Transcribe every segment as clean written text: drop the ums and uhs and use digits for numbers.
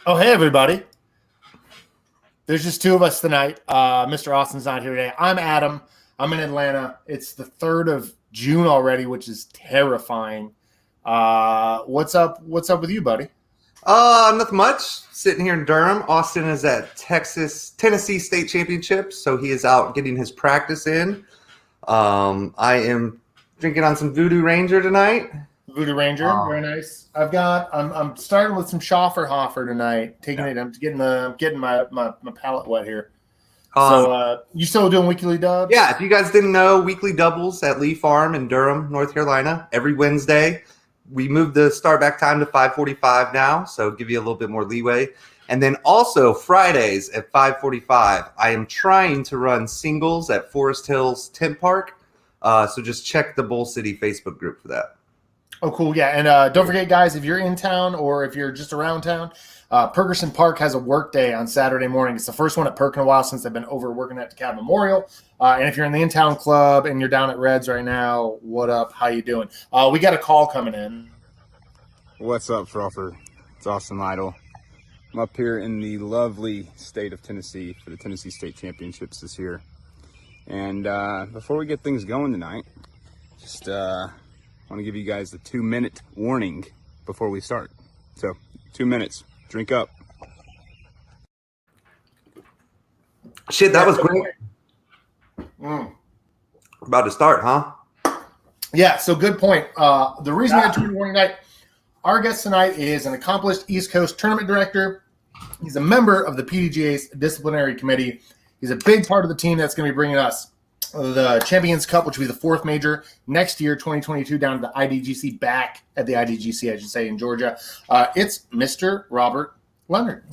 Oh, hey, everybody. There's just two of us tonight. Mr. Austin's not here today. I'm Adam. I'm in Atlanta. It's the 3rd of June already, which is terrifying. What's up with you, buddy? Nothing much. Sitting here in Durham. Austin is at Tennessee State Championship, so he is out getting his practice in. I am drinking on some Voodoo Ranger tonight. Voodoo Ranger, very nice. I'm starting with some Schafferhofer tonight. I'm getting my palate wet here. So you still doing weekly dubs? Yeah, if you guys didn't know, weekly doubles at Lee Farm in Durham, North Carolina, every Wednesday. We moved the start back time to 5:45 now, so give you a little bit more leeway. And then also Fridays at 5:45, I am trying to run singles at Forest Hills Tent Park. So just check the Bull City Facebook group for that. Oh, cool. Yeah. And don't forget, guys, if you're in town or if you're just around town, Perkerson Park has a work day on Saturday morning. It's the first one at Perk in a while since they've been overworking at DeKalb Memorial. And if you're in the in-town club and you're down at Reds right now, what up? How you doing? We got a call coming in. What's up, Frolfcenter? It's Austin Lytle. I'm up here in the lovely state of Tennessee for the Tennessee State Championships this year. And before we get things going tonight, just want to give you guys the 2-minute warning before we start. So 2 minutes, drink up. Shit, that was great. About to start, huh? Yeah, so good point. The reason we had 2-minute warning tonight, our guest tonight is an accomplished East Coast tournament director. He's a member of the PDGA's Disciplinary Committee. He's a big part of the team that's going to be bringing us the Champions Cup, which will be the 4th major next year, 2022, down to the IDGC, back at the IDGC, I should say, in Georgia. It's Mr. Robert Leonard.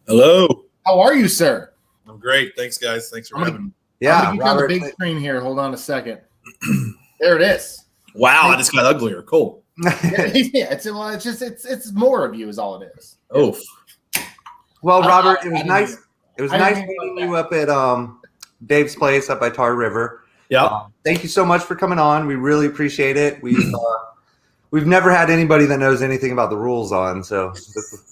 Hello. How are you, sir? I'm great. Thanks, guys. Thanks for having me. Yeah, I'm on the big screen here. Hold on a second. There it is. Wow, I just got uglier. Cool. Yeah, it's more of you is all it is. Oh. Well, Robert, it was nice. It was nice meeting you up at Dave's place up by Tar River. Yeah. Thank you so much for coming on. We really appreciate it. We've never had anybody that knows anything about the rules on, so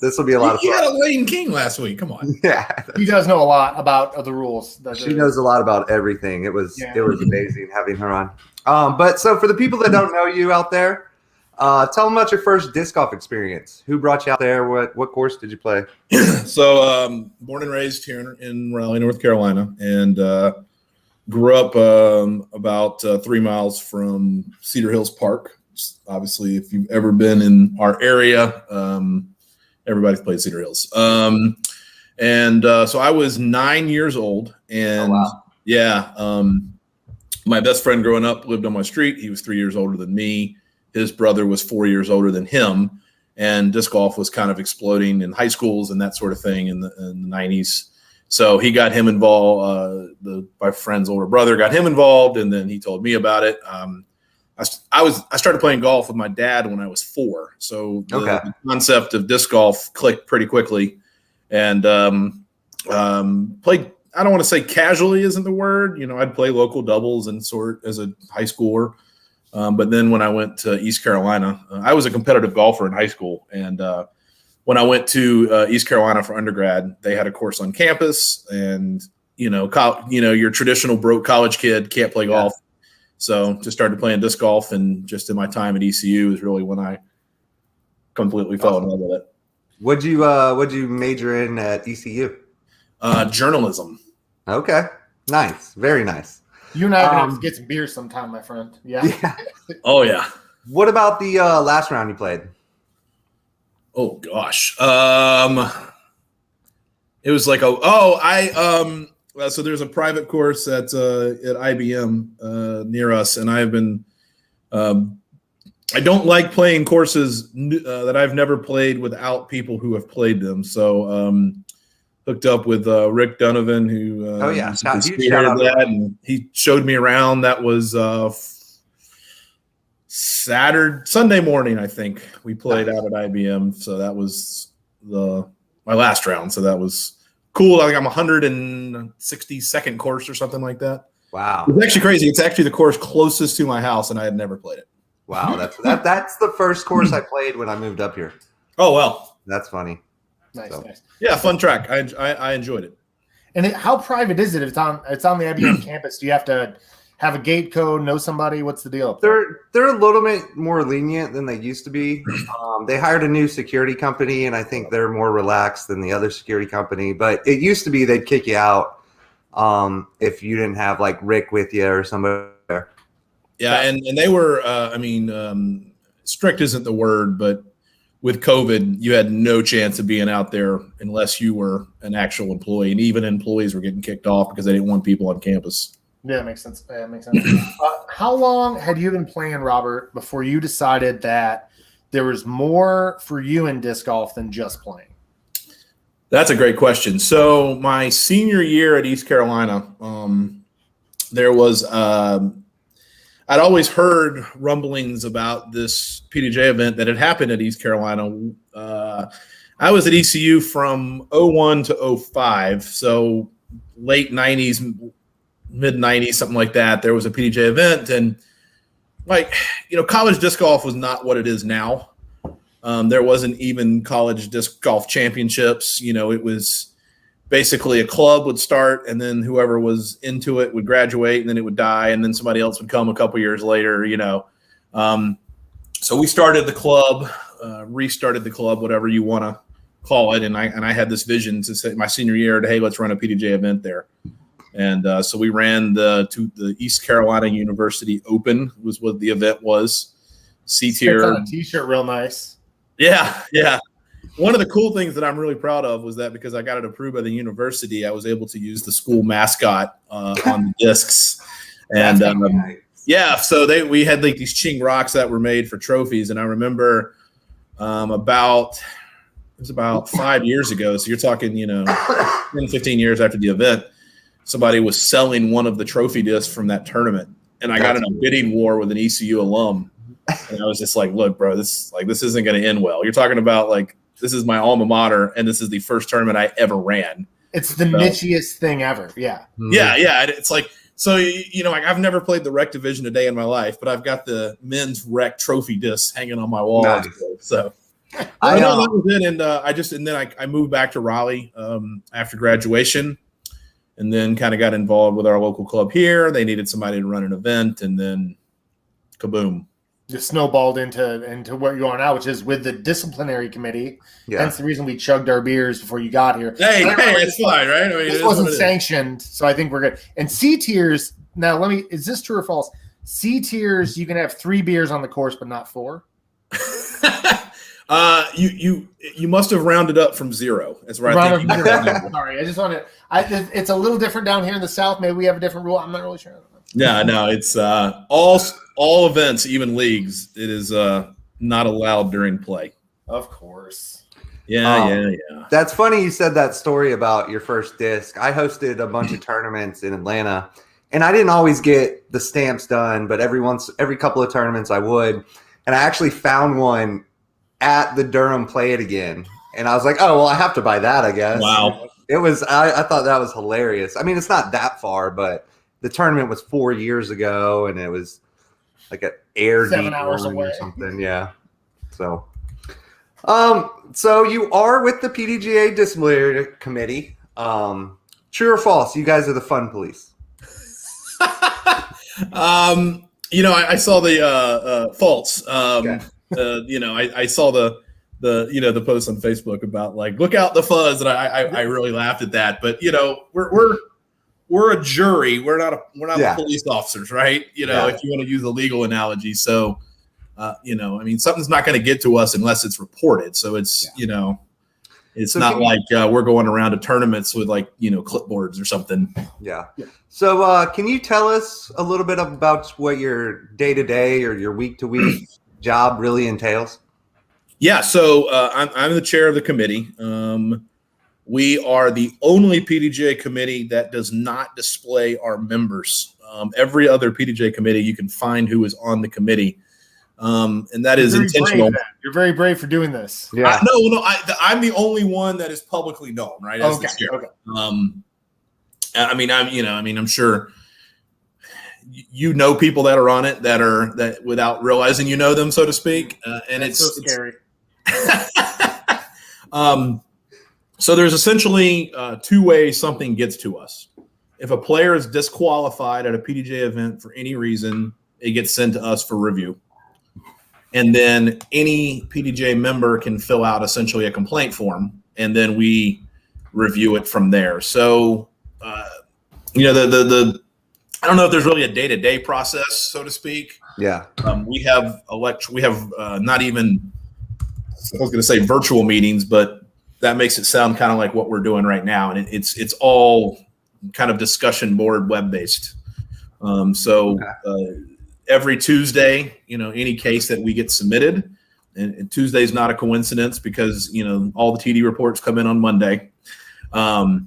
this will be a lot of fun. You had a Lane King last week. Come on. Yeah. He does know a lot about the rules. She knows a lot about everything. It was amazing having her on. But so for the people that don't know you out there, tell them about your first disc golf experience. Who brought you out there? What course did you play? So born and raised here in Raleigh, North Carolina, and grew up about 3 miles from Cedar Hills Park. Obviously, if you've ever been in our area, everybody's played Cedar Hills. So I was 9 years old, and my best friend growing up lived on my street. He was 3 years older than me. His brother was 4 years older than him, and disc golf was kind of exploding in high schools and that sort of thing in the 90s. So he got him involved. My friend's older brother got him involved, and then he told me about it. I started playing golf with my dad when I was 4. So the concept of disc golf clicked pretty quickly, and played. I don't want to say casually isn't the word. You know, I'd play local doubles and sort as a high schooler. But then when I went to East Carolina, I was a competitive golfer in high school. And when I went to East Carolina for undergrad, they had a course on campus. And, your traditional broke college kid can't play golf. So just started playing disc golf. And just in my time at ECU is really when I completely fell in love with it. What'd you major in at ECU? Journalism. Okay. Nice. Very nice. You and I are going to have to get some beer sometime, my friend. Yeah. Oh, yeah. What about the last round you played? Oh, gosh. It was like, so there's a private course at IBM near us, and I've been I don't like playing courses that I've never played without people who have played them. So hooked up with Rick Donovan, who spearheaded that, and he showed me around. That was Sunday morning, I think we played out at IBM. So that was my last round. So that was cool. I think I'm 162nd course or something like that. Wow, it's actually crazy. It's actually the course closest to my house, and I had never played it. Wow, that's the first course I played when I moved up here. Oh well, that's funny. Nice, So. nice. Yeah, fun track. I enjoyed it. And how private is it? It's on the IBM campus. Do you have to have a gate code, know somebody? What's the deal up there? They're a little bit more lenient than they used to be. They hired a new security company, and I think they're more relaxed than the other security company. But it used to be they'd kick you out if you didn't have like Rick with you or somebody. Yeah, and they were, strict isn't the word, but with COVID, you had no chance of being out there unless you were an actual employee. And even employees were getting kicked off because they didn't want people on campus. Yeah, that makes sense. How long had you been playing, Robert, before you decided that there was more for you in disc golf than just playing? That's a great question. So my senior year at East Carolina, there was I'd always heard rumblings about this PDGA event that had happened at East Carolina. I was at ECU from 01 to 05, so late 90s, mid 90s, something like that. There was a PDGA event, and college disc golf was not what it is now. There wasn't even college disc golf championships. It was basically a club would start, and then whoever was into it would graduate, and then it would die, and then somebody else would come a couple years later. So we started the club, restarted the club, whatever you want to call it, and I had this vision to say my senior year, hey, let's run a PDGA event there. And so we ran the East Carolina University Open was what the event was. C-tier. On a t-shirt, real nice. Yeah. One of the cool things that I'm really proud of was that because I got it approved by the university, I was able to use the school mascot on the discs. And Nice. So we had like these Ching rocks that were made for trophies. And I remember it was about 5 years ago. So you're talking, 10, 15 years after the event, somebody was selling one of the trophy discs from that tournament. And I got in a bidding war with an ECU alum. And I was just like, look, bro, this isn't going to end well. You're talking about this is my alma mater, and this is the first tournament I ever ran. It's the nichiest thing ever. Yeah. Yeah. It's like, so, I've never played the rec division a day in my life, but I've got the men's rec trophy discs hanging on my wall. Nice. So I know that was it. And I moved back to Raleigh after graduation, and then kind of got involved with our local club here. They needed somebody to run an event, and then kaboom. Just snowballed into where you are now, which is with the Disciplinary Committee. Yeah. Hence the reason we chugged our beers before you got here. Hey, it's fine, right? This wasn't sanctioned, so I think we're good. And C tiers. Now, is this true or false? C tiers, you can have 3 beers on the course, but not 4. You must have rounded up from 0. That's right. Sorry, I just want to. It's a little different down here in the South. Maybe we have a different rule. I'm not really sure. No, it's all events, even leagues. It is not allowed during play. Of course. Yeah. That's funny you said that story about your first disc. I hosted a bunch of tournaments in Atlanta, and I didn't always get the stamps done, but every couple of tournaments I would. And I actually found one at the Durham Play It Again. And I was like, oh, well, I have to buy that, I guess. Wow. It was, I thought that was hilarious. I mean, it's not that far, but the tournament was 4 years ago, and it was like an air 7 hours away or something. Yeah. So, so you are with the PDGA Disciplinary Committee. True or false? You guys are the fun police. I saw the false. Okay. I saw the post on Facebook about look out the fuzz, and I really laughed at that. But we're a jury. We're not police officers, right? If you want to use a legal analogy. So, something's not going to get to us unless it's reported. So it's it's not like we're going around to tournaments with clipboards or something. Yeah. So can you tell us a little bit about what your day-to-day or your week-to-week job really entails? Yeah. So I'm the chair of the committee. We are the only PDGA committee that does not display our members. Every other PDGA committee, you can find who is on the committee. And that is intentional. You're very brave for doing this. Yeah. I'm the only one that is publicly known, right? As the chair. Okay. I'm sure people that are on it that without realizing them, so to speak. And it's so scary. So there's essentially two ways something gets to us. If a player is disqualified at a PDGA event for any reason, it gets sent to us for review. And then any PDGA member can fill out essentially a complaint form, and then we review it from there. So, you know, the I don't know if there's really a day-to-day process, so to speak. Yeah. We have not even, I was going to say virtual meetings, but that makes it sound kind of like what we're doing right now. And it's all kind of discussion board web-based. Every Tuesday, you know, any case that we get submitted, and Tuesday is not a coincidence because, you know, all the TD reports come in on Monday. So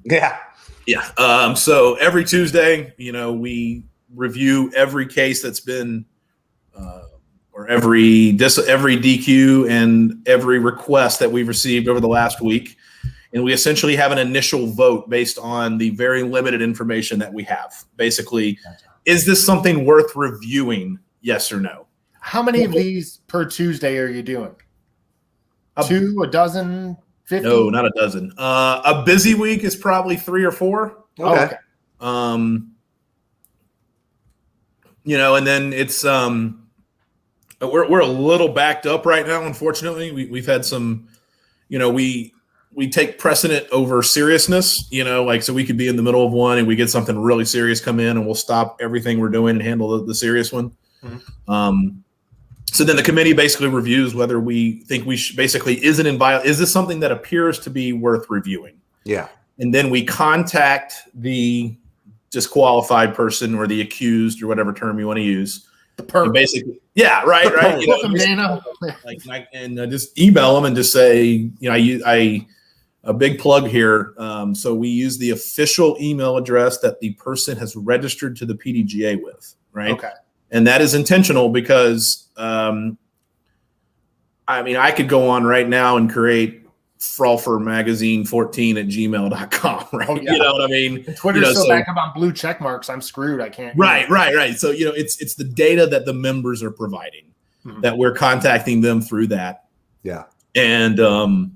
every Tuesday, you know, we review every case that's been, or every DQ and every request that we've received over the last week. And we essentially have an initial vote based on the very limited information that we have. Basically, is this something worth reviewing? Yes or no? How many of these per Tuesday are you doing? 2, a dozen, 50? No, not a dozen. A busy week is probably 3 or 4. Okay. You know, and then it's we're a little backed up right now. Unfortunately, we've had some, you know, we take precedent over seriousness, you know, like, so we could be in the middle of one and we get something really serious come in and we'll stop everything we're doing and handle the serious one. Mm-hmm. So then the committee basically reviews whether we think we should, basically, is this something that appears to be worth reviewing? Yeah. And then we contact the disqualified person or the accused or whatever term you want to use. And basically, yeah, right. You know, just email them and just say, you know, a big plug here. So we use the official email address that the person has registered to the PDGA with, right? Okay. And that is intentional because, I mean, I could go on right now and create frolfermagazine14@gmail.com, right? Oh, yeah. You know what I mean? Twitter's so back up on blue check marks. I'm screwed. I can't. Right. So, you know, it's the data that the members are providing that we're contacting them through that. Yeah. And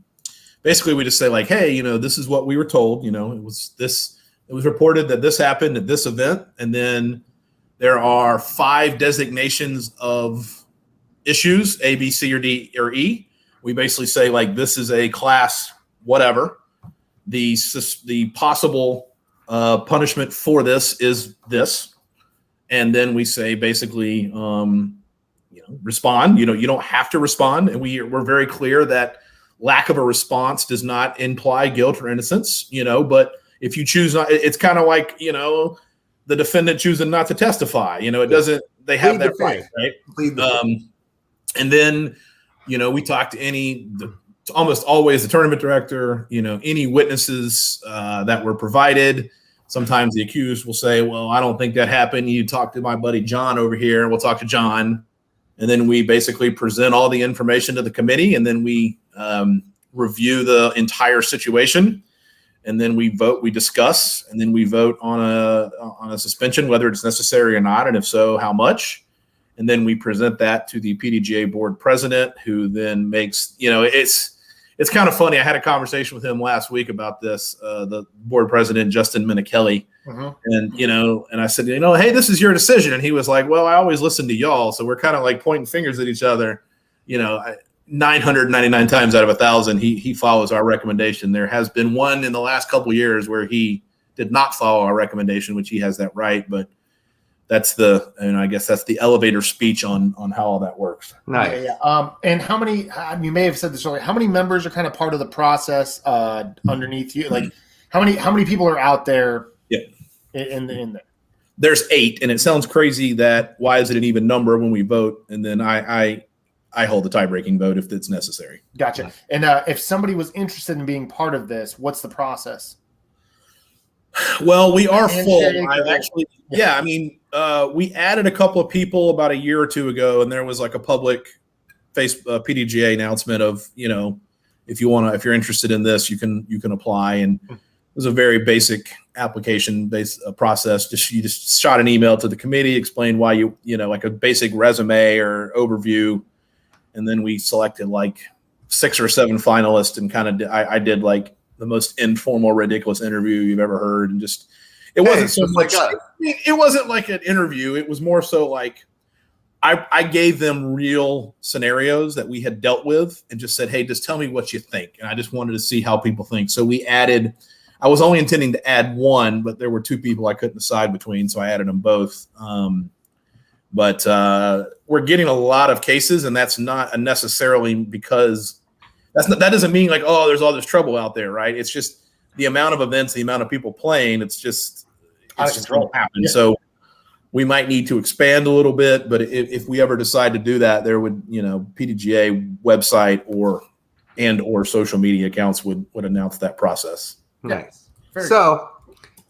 basically we just say like, hey, you know, this is what we were told, you know, it was reported that this happened at this event. And then there are 5 designations of issues, A, B, C, or D, or E. We basically say like, this is a class, whatever. The possible punishment for this is this. And then we say basically, you know, respond. You know, you don't have to respond. And we're very clear that lack of a response does not imply guilt or innocence, you know, but if you choose not, it's kind of like, you know, the defendant choosing not to testify, you know, it doesn't, they have that right, right? And then, you know, we talk to almost always the tournament director, you know, any witnesses that were provided. Sometimes the accused will say, well, I don't think that happened. You talk to my buddy John over here. We'll talk to John. And then we basically present all the information to the committee, and then we review the entire situation. And then we vote, we discuss, and then we vote on a suspension, whether it's necessary or not, and if so, how much. And then we present that to the PDGA board president, who then makes, you know, it's kind of funny. I had a conversation with him last week about this, the board president, Justin Minichelli. And, you know, and I said, you know, hey, this is your decision. And he was like, well, I always listen to y'all. So we're kind of like pointing fingers at each other. You know, 999 times out of 1,000, he follows our recommendation. There has been one in the last couple of years where he did not follow our recommendation, which he has that right. But that's I guess that's the elevator speech on how all that works. Nice. Yeah. And how many, you may have said this earlier, how many members are kind of part of the process underneath you? Like how many people are out there in there? There's 8, and it sounds crazy that why is it an even number when we vote? And then I hold the tie-breaking vote if it's necessary. Gotcha. And if somebody was interested in being part of this, what's the process? Well, we are full. I mean, we added a couple of people about a year or 2 ago, and there was like a public PDGA announcement of, you know, if you're interested in this, you can apply. And it was a very basic application-based process. You just shot an email to the committee, explained why you know, like a basic resume or overview, and then we selected like 6 or 7 finalists, and kind of I did like the most informal, ridiculous interview you've ever heard, and just it wasn't so much. It wasn't like an interview. It was more so like I gave them real scenarios that we had dealt with, and just said, "Hey, just tell me what you think." And I just wanted to see how people think. So we added. I was only intending to add one, but there were two people I couldn't decide between, so I added them both. But we're getting a lot of cases, and that's not necessarily because that doesn't mean like, oh, there's all this trouble out there, right? It's just the amount of events, the amount of people playing. It's just going to happen. Yeah. So we might need to expand a little bit, but if we ever decide to do that, there would, PDGA website or social media accounts would announce that process. Nice. So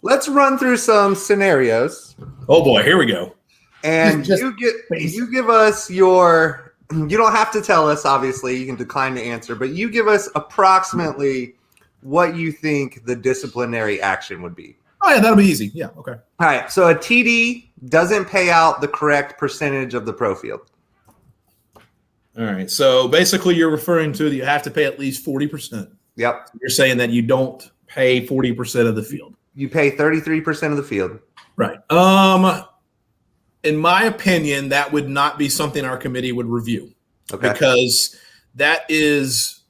let's run through some scenarios. Oh boy, here we go. And you give us your, you don't have to tell us, obviously, you can decline to answer, but you give us approximately what you think the disciplinary action would be. Oh yeah, that'll be easy. Yeah, okay. All right, so a TD doesn't pay out the correct percentage of the pro field. All right, so basically you're referring to that you have to pay at least 40%. Yep. You're saying that you don't pay 40% of the field. You pay 33% of the field. Right. In my opinion, that would not be something our committee would review. Okay. Because that is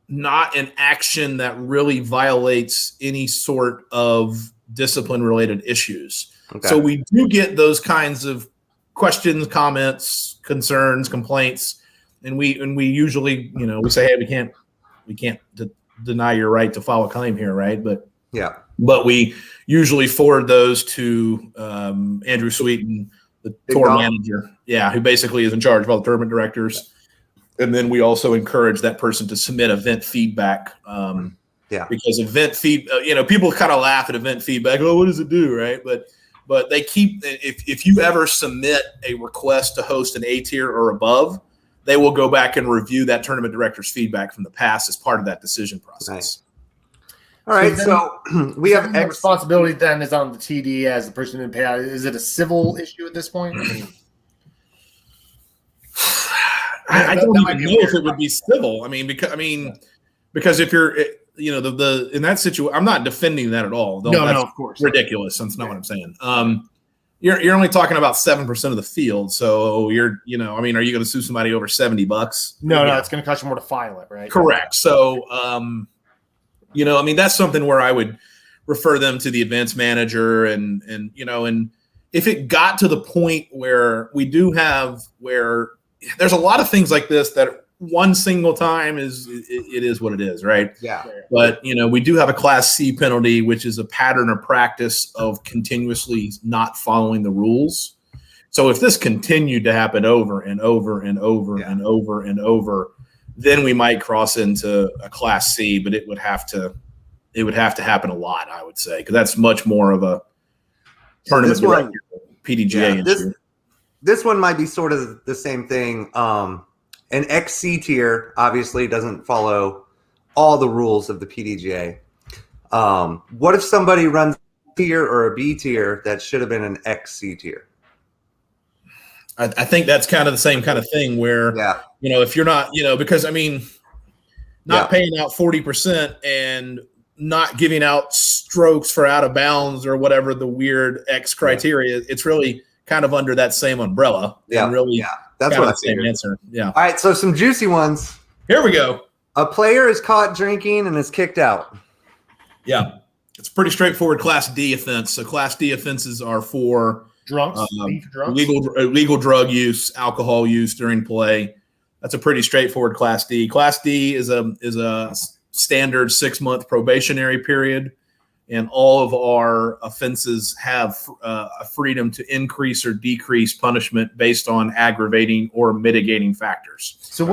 not an action that really violates any sort of discipline-related issues. Okay. So we do get those kinds of questions, comments, concerns, complaints, and we usually, we say, hey, we can't deny your right to file a claim here, right? But we usually forward those to Andrew Sweeten, the tour manager, who basically is in charge of all the tournament directors. And then we also encourage that person to submit event feedback. Because event people kind of laugh at event feedback. Oh, what does it do, right? But they keep if you ever submit a request to host an A tier or above, they will go back and review that tournament director's feedback from the past as part of that decision process. Nice. All right, so we have the responsibility then is on the TD as the person who didn't pay out. Is it a civil issue at this point? I don't even know if it would be civil. Because if you're, in that situation, I'm not defending that at all. No, of course, ridiculous. That's not what I'm saying. You're only talking about 7% of the field, so are you going to sue somebody over $70? No, it's going to cost you more to file it, right? Correct. So, that's something where I would refer them to the events manager, and if it got to the point where where there's a lot of things like this that one single time it is what it is, right? Yeah. But we do have a Class C penalty, which is a pattern or practice of continuously not following the rules. So if this continued to happen over and over and over and over and over, then we might cross into a Class C. But it would have to happen a lot, I would say, because that's much more of a tournament director, PDGA issue. This one might be sort of the same thing. An XC tier obviously doesn't follow all the rules of the PDGA. What if somebody runs a tier or a B tier that should have been an XC tier? I think that's kind of the same kind of thing where, if you're not, because not paying out 40% and not giving out strokes for out of bounds or whatever the weird X criteria, it's really kind of under that same umbrella. That's what I same answer. Yeah. All right, so some juicy ones. Here we go. A player is caught drinking and is kicked out. Yeah, it's a pretty straightforward Class D offense. So Class D offenses are for drunks, illegal drug use, alcohol use during play. That's a pretty straightforward Class D. Class D is a standard 6-month probationary period. And all of our offenses have a freedom to increase or decrease punishment based on aggravating or mitigating factors. So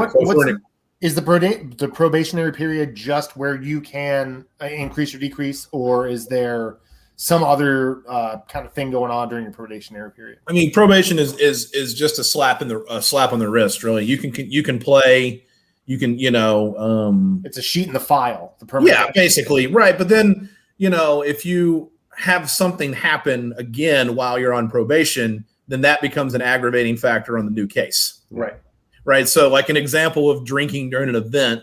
is the probationary period just where you can increase or decrease, or is there some other kind of thing going on during your probationary period? Probation is just a slap on the wrist. Really, you can play. You can it's a sheet in the file. Basically, right. But then. If you have something happen again while you're on probation, then that becomes an aggravating factor on the new case. Right. Right. So like an example of drinking during an event,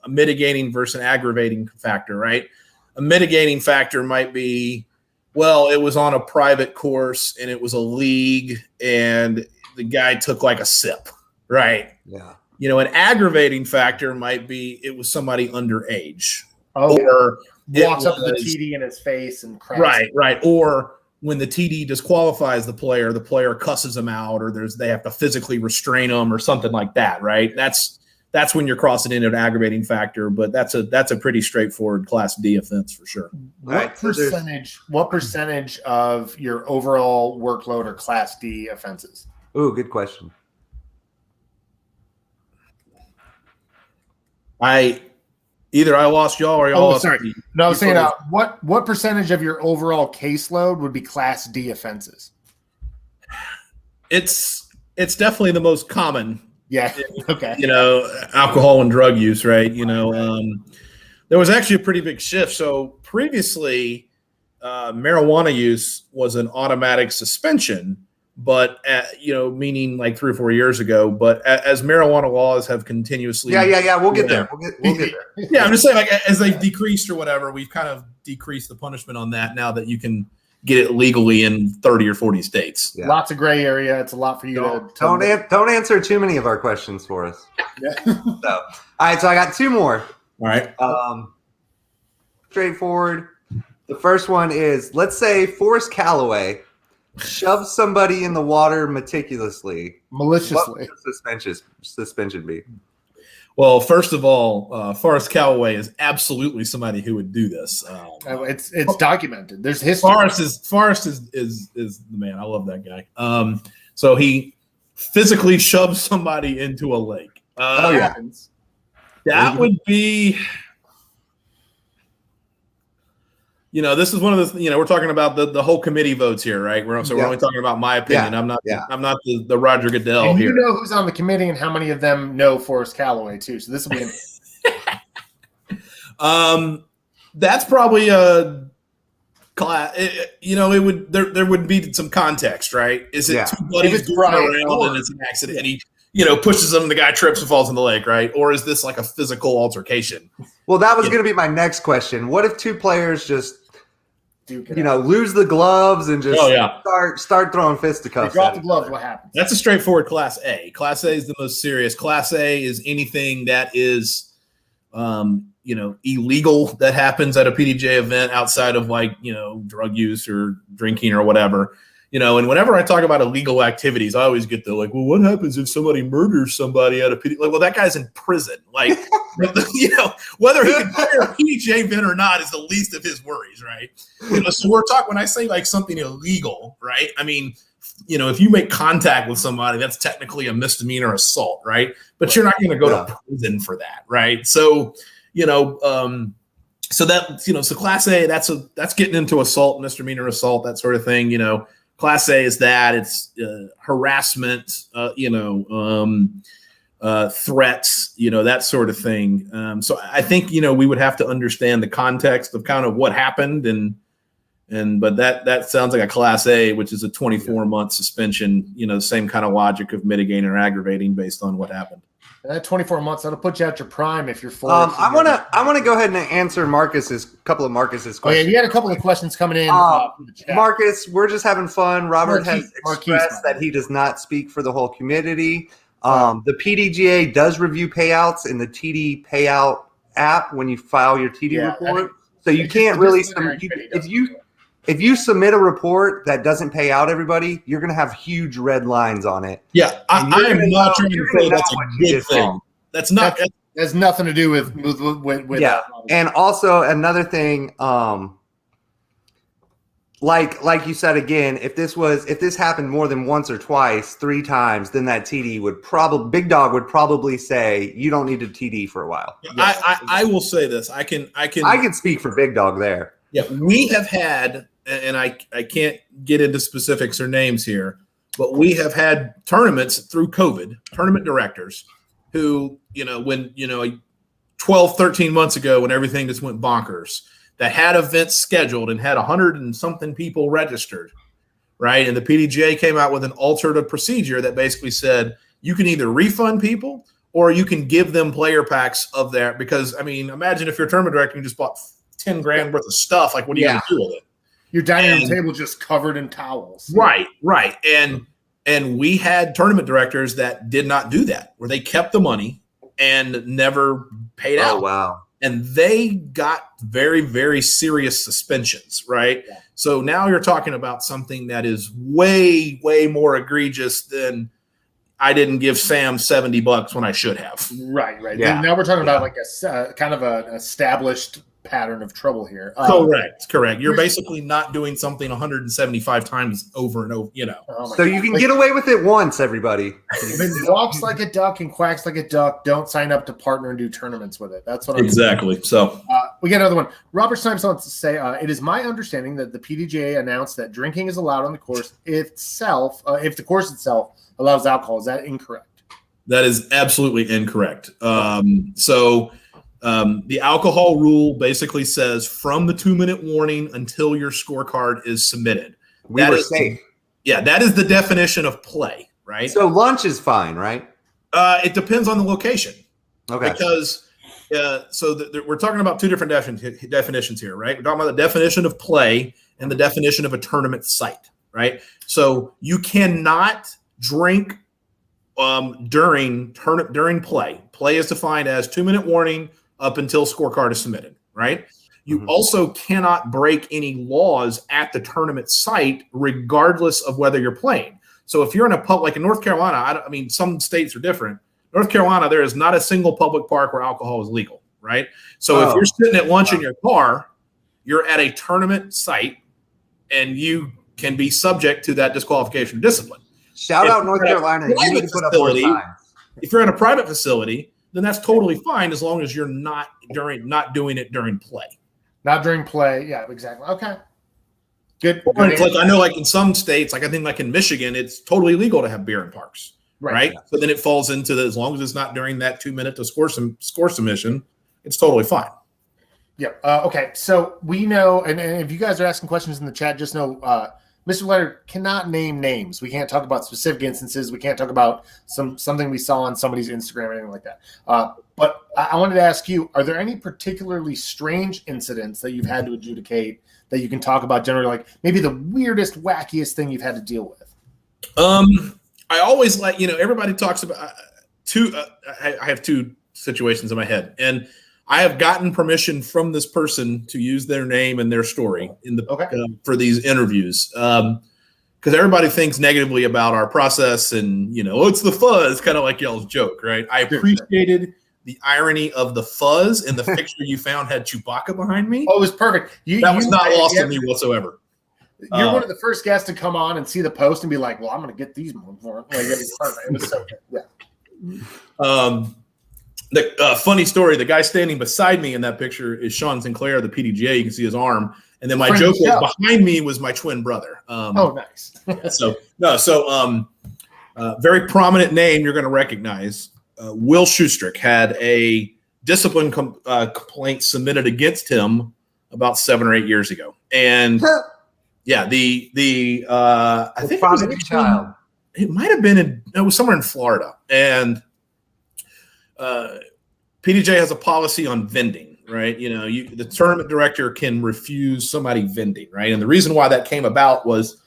a mitigating versus an aggravating factor, right? A mitigating factor might be, well, it was on a private course and it was a league and the guy took like a sip, right? Yeah. You know, an aggravating factor might be it was somebody underage. Oh, Or walks it up to the was- TD in his face and cracks. Right. Or when the TD disqualifies the player cusses them out, or they have to physically restrain them or something like that, right? That's when you're crossing into an aggravating factor, but that's a pretty straightforward Class D offense for sure. What percentage of your overall workload are Class D offenses? Ooh, good question. Either I lost y'all or y'all lost me. No, I was saying what percentage of your overall caseload would be Class D offenses? It's definitely the most common. Yeah. Okay. You know, alcohol and drug use, right? You know, there was actually a pretty big shift. So previously, marijuana use was an automatic suspension, but meaning like 3 or 4 years ago. But as marijuana laws have continuously, we'll get there. We'll get there. Yeah, I'm just saying, like as they've decreased or whatever, we've kind of decreased the punishment on that now that you can get it legally in 30 or 40 states. Yeah. Lots of gray area. It's a lot for you to Don't answer too many of our questions for us. Yeah. All right, so I got 2 more. All right. Straightforward. The first one is, let's say Forrest Callaway shoves somebody in the water meticulously. maliciously. What would the suspension be? Well, first of all, Forrest Callaway is absolutely somebody who would do this. It's documented. There's history. Forrest is the man. I love that guy. So he physically shoves somebody into a lake. That would be. This is one of the. We're talking about the whole committee votes here, right? We're only talking about my opinion. Yeah. I'm not the Roger Goodell and here. You know who's on the committee and how many of them know Forrest Callaway too. So this will be. That's probably a class. It would there would be some context, right? Is it two buddies going around and it's an accident and he pushes them, the guy trips and falls in the lake, right? Or is this like a physical altercation? Well, that was going to be my next question. What if 2 players just lose the gloves and just start throwing fisticuffs? Drop the gloves. What happens? That's a straightforward Class A. Class A is the most serious. Class A is anything that is, illegal that happens at a PDGA event outside of drug use or drinking or whatever. And whenever I talk about illegal activities, I always get well, what happens if somebody murders somebody at a PDGA? Well, that guy's in prison. Whether he can play a PDGA event or not is the least of his worries, right? So we're talking, when I say like something illegal, right? I mean, if you make contact with somebody, that's technically a misdemeanor assault, right? But you're not going to go to prison for that, right? So, so Class A, that's getting into assault, misdemeanor assault, that sort of thing. Class A is that it's harassment, threats, that sort of thing. So I think we would have to understand the context of kind of what happened, but that sounds like a Class A, which is a 24-month suspension. The same kind of logic of mitigating or aggravating based on what happened. And that 24 months, that'll put you at your prime if you're full. I want to go ahead and answer couple of Marcus's questions. Oh yeah, you had a couple of questions coming in. From the chat. Marcus, we're just having fun. Robert has expressed that he does not speak for the whole community. The PDGA does review payouts in the TD payout app when you file your TD report. So you can't really if you submit a report that doesn't pay out everybody, you're going to have huge red lines on it. Yeah, I am not trying to say that's a good thing. That's not. That has nothing to do with And also another thing, like you said again, if this happened more than once or twice, 3 times, then that TD Big Dog would probably say you don't need a TD for a while. I will say this. I can speak for Big Dog there. Yeah, we have had, and I can't get into specifics or names here, but we have had tournaments through COVID, tournament directors who, when 12, 13 months ago when everything just went bonkers, that had events scheduled and had 100 and something people registered, right? And the PDGA came out with an alternative procedure that basically said you can either refund people or you can give them player packs of there. Because I mean, imagine if you're a tournament director and you just bought 10 grand worth of stuff. Like, what are you going to do with it? Your dining room table just covered in towels. Right. And we had tournament directors that did not do that, where they kept the money and never paid out. Oh, wow. And they got very, very serious suspensions, right? Yeah. So now you're talking about something that is way, way more egregious than I didn't give Sam $70 when I should have. Right. Yeah. Now we're talking about like a kind of an established pattern of trouble here. Correct. You're basically not doing something 175 times over and over, So you can get away with it once, everybody. If it walks like a duck and quacks like a duck, don't sign up to partner and do tournaments with it. That's what I'm saying. So we get another one. Robert Snipes wants to say, it is my understanding that the PDGA announced that drinking is allowed on the course itself, if the course itself allows alcohol. Is that incorrect? That is absolutely incorrect. The alcohol rule basically says from the 2-minute warning until your scorecard is submitted. We were safe. Yeah, that is the definition of play, right? So lunch is fine, right? It depends on the location. Okay. Because we're talking about two different definitions here, right? We're talking about the definition of play and the definition of a tournament site, right? So you cannot drink during play. Play is defined as 2-minute warning up until scorecard is submitted, right? You also cannot break any laws at the tournament site, regardless of whether you're playing. So if you're in a pub, like in North Carolina, I mean, some states are different. North Carolina, there is not a single public park where alcohol is legal, right? So if you're sitting at lunch in your car, you're at a tournament site, and you can be subject to that disqualification discipline. Shout out North Carolina. You need to put up more signs. If you're in a private facility, then that's totally fine as long as you're not doing it during play. Not during play. Yeah, exactly. Okay. Good. Like I know, like in some states, like I think like in Michigan, it's totally legal to have beer in parks. Right. Yeah. So then it falls into as long as it's not during that 2-minute to score submission, it's totally fine. Yeah. Okay. So we know, and if you guys are asking questions in the chat, just know Mr. Leonard cannot name names. We can't talk about specific instances. We can't talk about something we saw on somebody's Instagram or anything like that. But I wanted to ask you, are there any particularly strange incidents that you've had to adjudicate that you can talk about generally, like maybe the weirdest, wackiest thing you've had to deal with? I always like, everybody talks about I have two situations in my head, and I have gotten permission from this person to use their name and their story for these interviews. Because everybody thinks negatively about our process and, it's the fuzz, kind of like y'all's joke, right? I appreciated the irony of the fuzz, and the picture you found had Chewbacca behind me. Oh, it was perfect. That was not lost on me whatsoever. You're one of the first guests to come on and see the post and be like, well, I'm going to get these more. Like, it was so good. Yeah. The funny story, the guy standing beside me in that picture is Sean Sinclair of the PDGA. You can see his arm. And then my joke was behind me was my twin brother. Nice. Very prominent name you're going to recognize. Will Schustrick had a discipline complaint submitted against him about 7 or 8 years ago. And yeah, I think it was it might have been it was somewhere in Florida. And PDGA has a policy on vending, right? The tournament director can refuse somebody vending, right? And the reason why that came about was,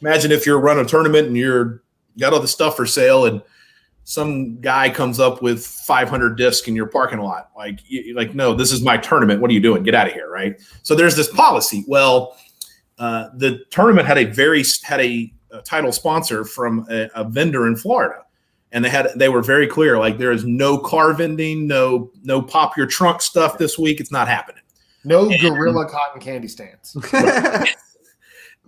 imagine if you're running a tournament and you got all the stuff for sale, and some guy comes up with 500 discs in your parking lot. Like, no, this is my tournament. What are you doing? Get out of here, right? So there's this policy. Well, the tournament had a title sponsor from a vendor in Florida. And they were very clear, like, there is no car vending, no pop your trunk stuff this week. It's not happening. No Gorilla cotton candy stands.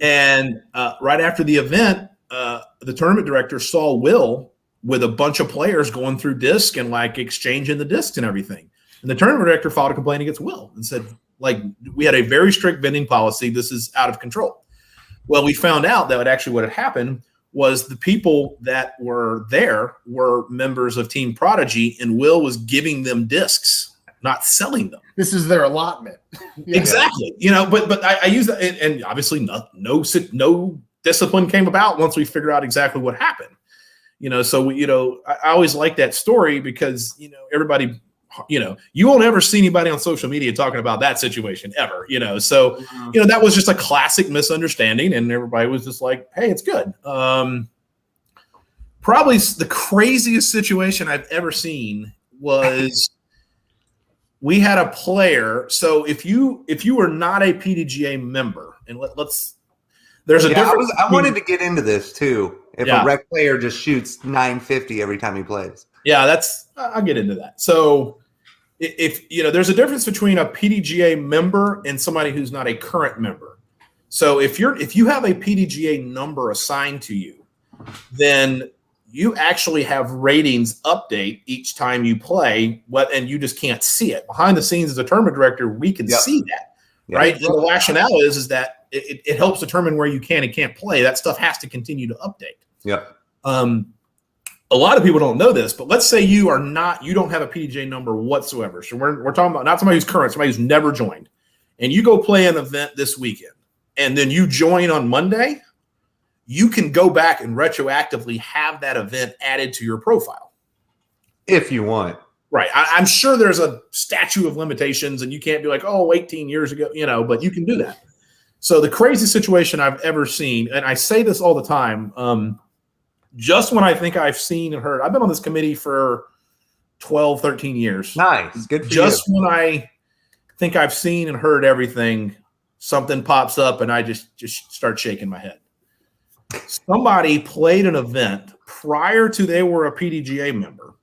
And right after the event, the tournament director saw Will with a bunch of players going through disc and like exchanging the discs and everything. And the tournament director filed a complaint against Will and said, like, we had a very strict vending policy. This is out of control. Well, we found out that actually what had happened was the people that were there were members of Team Prodigy, and Will was giving them discs, not selling them. This is their allotment. Yeah. Exactly. But I use that, and obviously no discipline came about once we figured out exactly what happened. So I always like that story because everybody, you won't ever see anybody on social media talking about that situation ever, so that was just a classic misunderstanding, and everybody was just like, hey, it's good. Probably the craziest situation I've ever seen was we had a player. So if you were not a PDGA member, and there's a difference. I wanted to get into this too. If a rec player just shoots 950 every time he plays. Yeah, I'll get into that. So if there's a difference between a PDGA member and somebody who's not a current member. So if you have a PDGA number assigned to you, then you actually have ratings update each time you play, and you just can't see it. Behind the scenes as a tournament director, we can see that, right? And the rationale is that it helps determine where you can and can't play. That stuff has to continue to update. Yep. A lot of people don't know this, but let's say you don't have a PDGA number whatsoever. So we're talking about not somebody who's current, somebody who's never joined, and you go play an event this weekend, and then you join on Monday. You can go back and retroactively have that event added to your profile. If you want. Right. I'm sure there's a statute of limitations and you can't be like, 18 years ago, but you can do that. So the craziest situation I've ever seen, and I say this all the time, just when I think I've seen and heard, I've been on this committee for 12, 13 years. Nice. Good for you. When I think I've seen and heard everything, something pops up and I just start shaking my head. Somebody played an event prior to they were a PDGA member,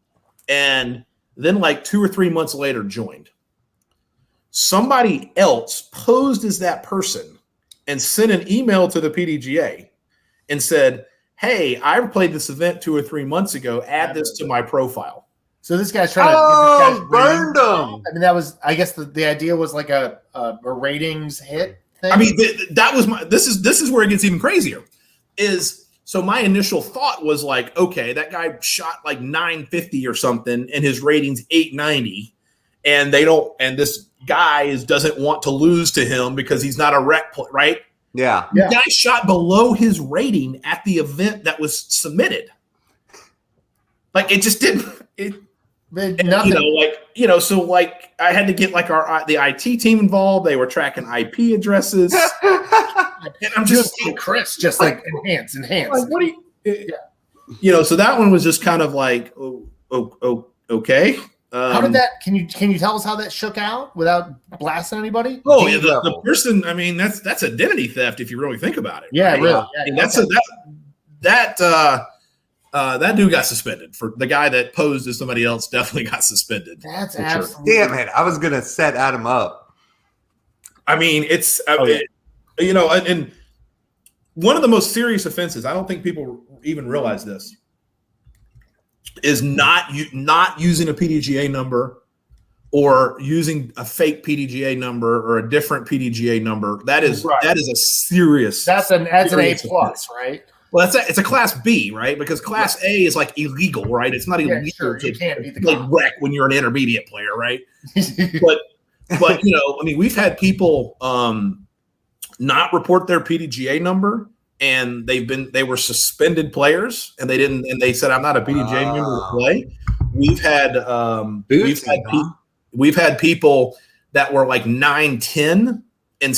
and then like 2 or 3 months later joined. Somebody else posed as that person and sent an email to the PDGA and said, hey, I played this event 2 or 3 months ago. Add this to my profile. So this guy's trying to get this guy's burned them. I mean, that was, I guess the idea was like a ratings hit thing. I mean, that was this is where it gets even crazier. So my initial thought was like, okay, that guy shot like 950 or something and his rating's 890, and this guy doesn't want to lose to him because he's not a rec, right? Yeah. The guy shot below his rating at the event that was submitted. Like it just didn't. Nothing. So like I had to get like the IT team involved. They were tracking IP addresses. And I'm just Chris, just like enhance. Like, what do you? So that one was just kind of like, okay. How did that? Can you tell us how that shook out without blasting anybody? Oh, yeah, the person. I mean, that's identity theft if you really think about it. Yeah, right? really. I mean, that dude got suspended. For the guy that posed as somebody else, definitely got suspended. That's absolutely. Damn it! I was gonna set Adam up. I mean, it's. And one of the most serious offenses, I don't think people even realize this, is not using a PDGA number or using a fake PDGA number or a different PDGA number. That is a serious. That's an A+, right? Well, it's a class B, right? Because class A is like illegal, right? It's not illegal to play rec when you're an intermediate player, right? but I mean, we've had people not report their PDGA number, and they were suspended players, and they said, I'm not a PDGA member to play. We've had people that were like 9-10 and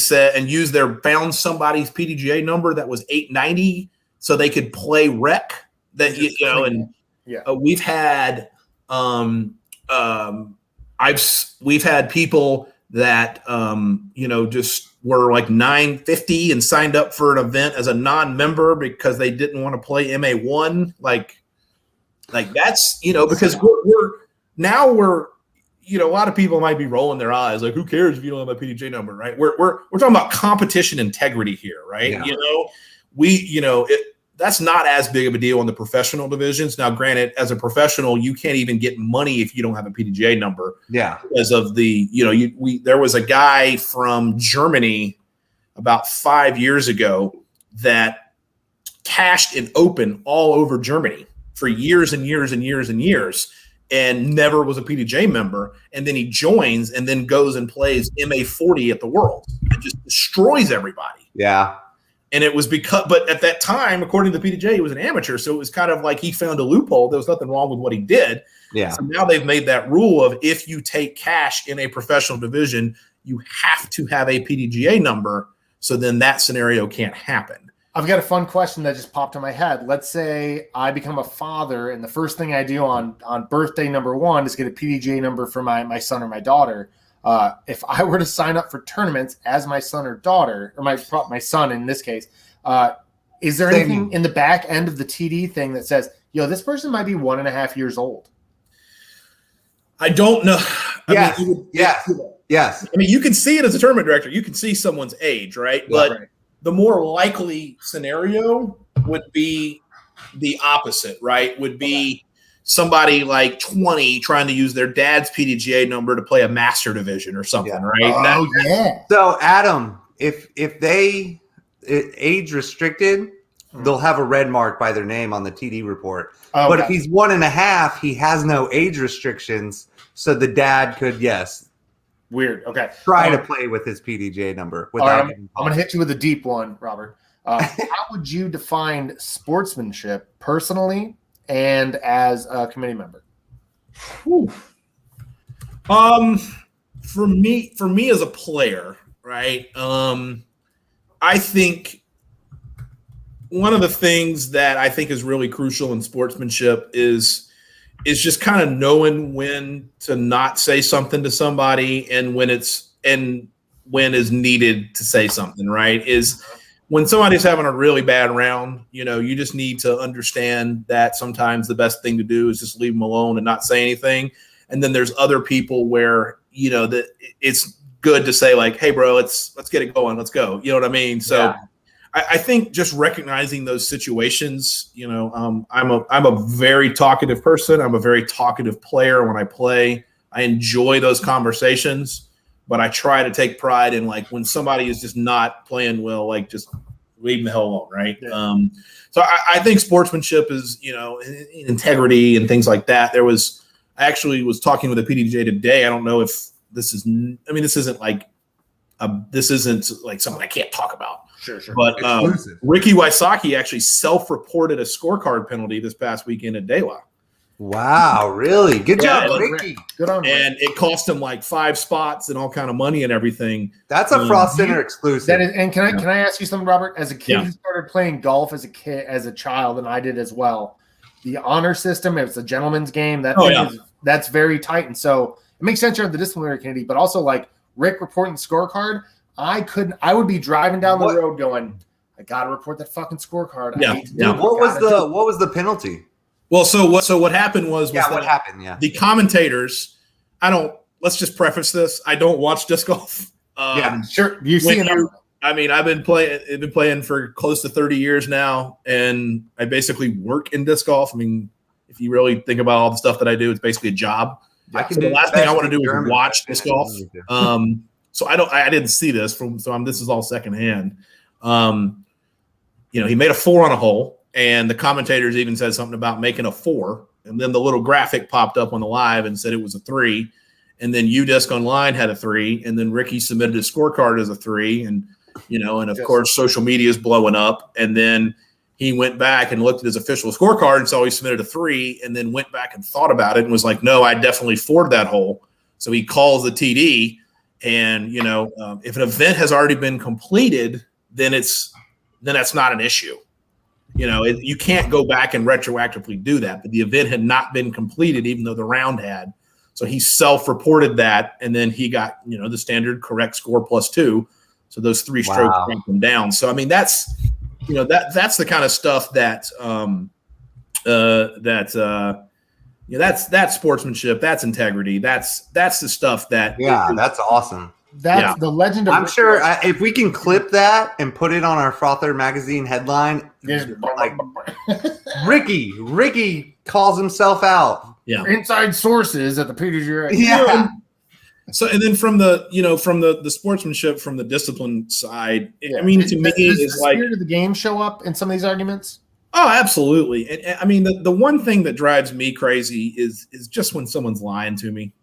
found somebody's PDGA number that was 890 so they could play rec. We've had we've had people that just were like 950 and signed up for an event as a non-member because they didn't want to play MA1. Like that's because we're a lot of people might be rolling their eyes like, who cares if you don't have a PDGA number, right? We're talking about competition integrity here, right? Yeah. That's not as big of a deal in the professional divisions. Now, granted, as a professional, you can't even get money if you don't have a PDGA number. Yeah. Because of there was a guy from Germany about 5 years ago that cashed in open all over Germany for years and years and years and years and never was a PDGA member. And then he joins and then goes and plays MA40 at the World and just destroys everybody. Yeah. And it was but at that time, according to the PDGA, he was an amateur. So it was kind of like he found a loophole. There was nothing wrong with what he did. Yeah. So now they've made that rule of if you take cash in a professional division, you have to have a PDGA number. So then that scenario can't happen. I've got a fun question that just popped in my head. Let's say I become a father, and the first thing I do on birthday number 1 is get a PDGA number for my son or my daughter. If I were to sign up for tournaments as my son or daughter, or my son in this case, is there anything in the back end of the TD thing that says, yo, this person might be 1.5 years old? I don't know. Yes. Yes. I mean, you can see it as a tournament director. You can see someone's age, right? But right. The more likely scenario would be the opposite, right? Would be somebody like 20 trying to use their dad's PDGA number to play a master division or something, right? Yeah. So, Adam, if they age restricted, they'll have a red mark by their name on the TD report. Okay. But if he's 1.5, he has no age restrictions. So the dad could, Weird. Okay. try to play with his PDGA number. All right, Without I'm going to hit you with a deep one, Robert. How would you define sportsmanship personally and as a committee member? Whew. For me as a player, right? I think one of the things that I think is really crucial in sportsmanship is just kind of knowing when to not say something to somebody and when is needed to say something, right? Is when somebody's having a really bad round, you just need to understand that sometimes the best thing to do is just leave them alone and not say anything. And then there's other people where, that it's good to say like, hey bro, let's get it going. Let's go. You know what I mean? So yeah. I think just recognizing those situations, I'm a very talkative person. I'm a very talkative player when I play. I enjoy those conversations, but I try to take pride in like when somebody is just not playing well, like just leave them the hell alone, right? Yeah. So I think sportsmanship is, integrity and things like that. I actually was talking with the PDGA today. I don't know if this isn't like something I can't talk about. Sure. But Ricky Wysocki actually self-reported a scorecard penalty this past weekend at Dewa. Wow, really? Good job, Ricky. Good on And it cost him like 5 spots and all kind of money and everything. That's a Frolfcenter exclusive. That is, and can I ask you something, Robert? As a kid who started playing golf as a child, and I did as well. The honor system, it's a gentleman's game. That's very tight, and so it makes sense you're at the disciplinary committee, but also like Rick reporting the scorecard. I would be driving down the road going, I gotta report that fucking scorecard. What was the penalty? Well, so what happened was what happened? Yeah. The commentators, let's just preface this. I don't watch disc golf. Sure. You see it. I've been playing for close to 30 years now, and I basically work in disc golf. I mean, if you really think about all the stuff that I do, it's basically a job. So the last thing I want to do is watch disc golf. So I didn't see this this is all secondhand. He made a 4 on a hole, and the commentators even said something about making a 4, and then the little graphic popped up on the live and said it was a 3, and then UDisc Online had a 3, and then Ricky submitted his scorecard as a 3, and of course social media is blowing up, and then he went back and looked at his official scorecard and saw he submitted a 3, and then went back and thought about it and was like, no, I definitely 4'd that hole. So he calls the TD. And, if an event has already been completed, then that's not an issue. You can't go back and retroactively do that, but the event had not been completed, even though the round had. So he self-reported that, and then he got, the standard correct score +2. So those 3 strokes brought them down. So, I mean, that's the kind of stuff that's sportsmanship. That's integrity. That's the stuff that. Yeah, that's awesome. That's the legend of. I'm sure if we can clip that and put it on our Frother magazine headline, like Ricky calls himself out. Yeah, inside sources at the PDGA. Yeah. So, and then from the sportsmanship, from the discipline side, to me, does the spirit of the game show up in some of these arguments? Oh, absolutely. And I mean, the one thing that drives me crazy is just when someone's lying to me.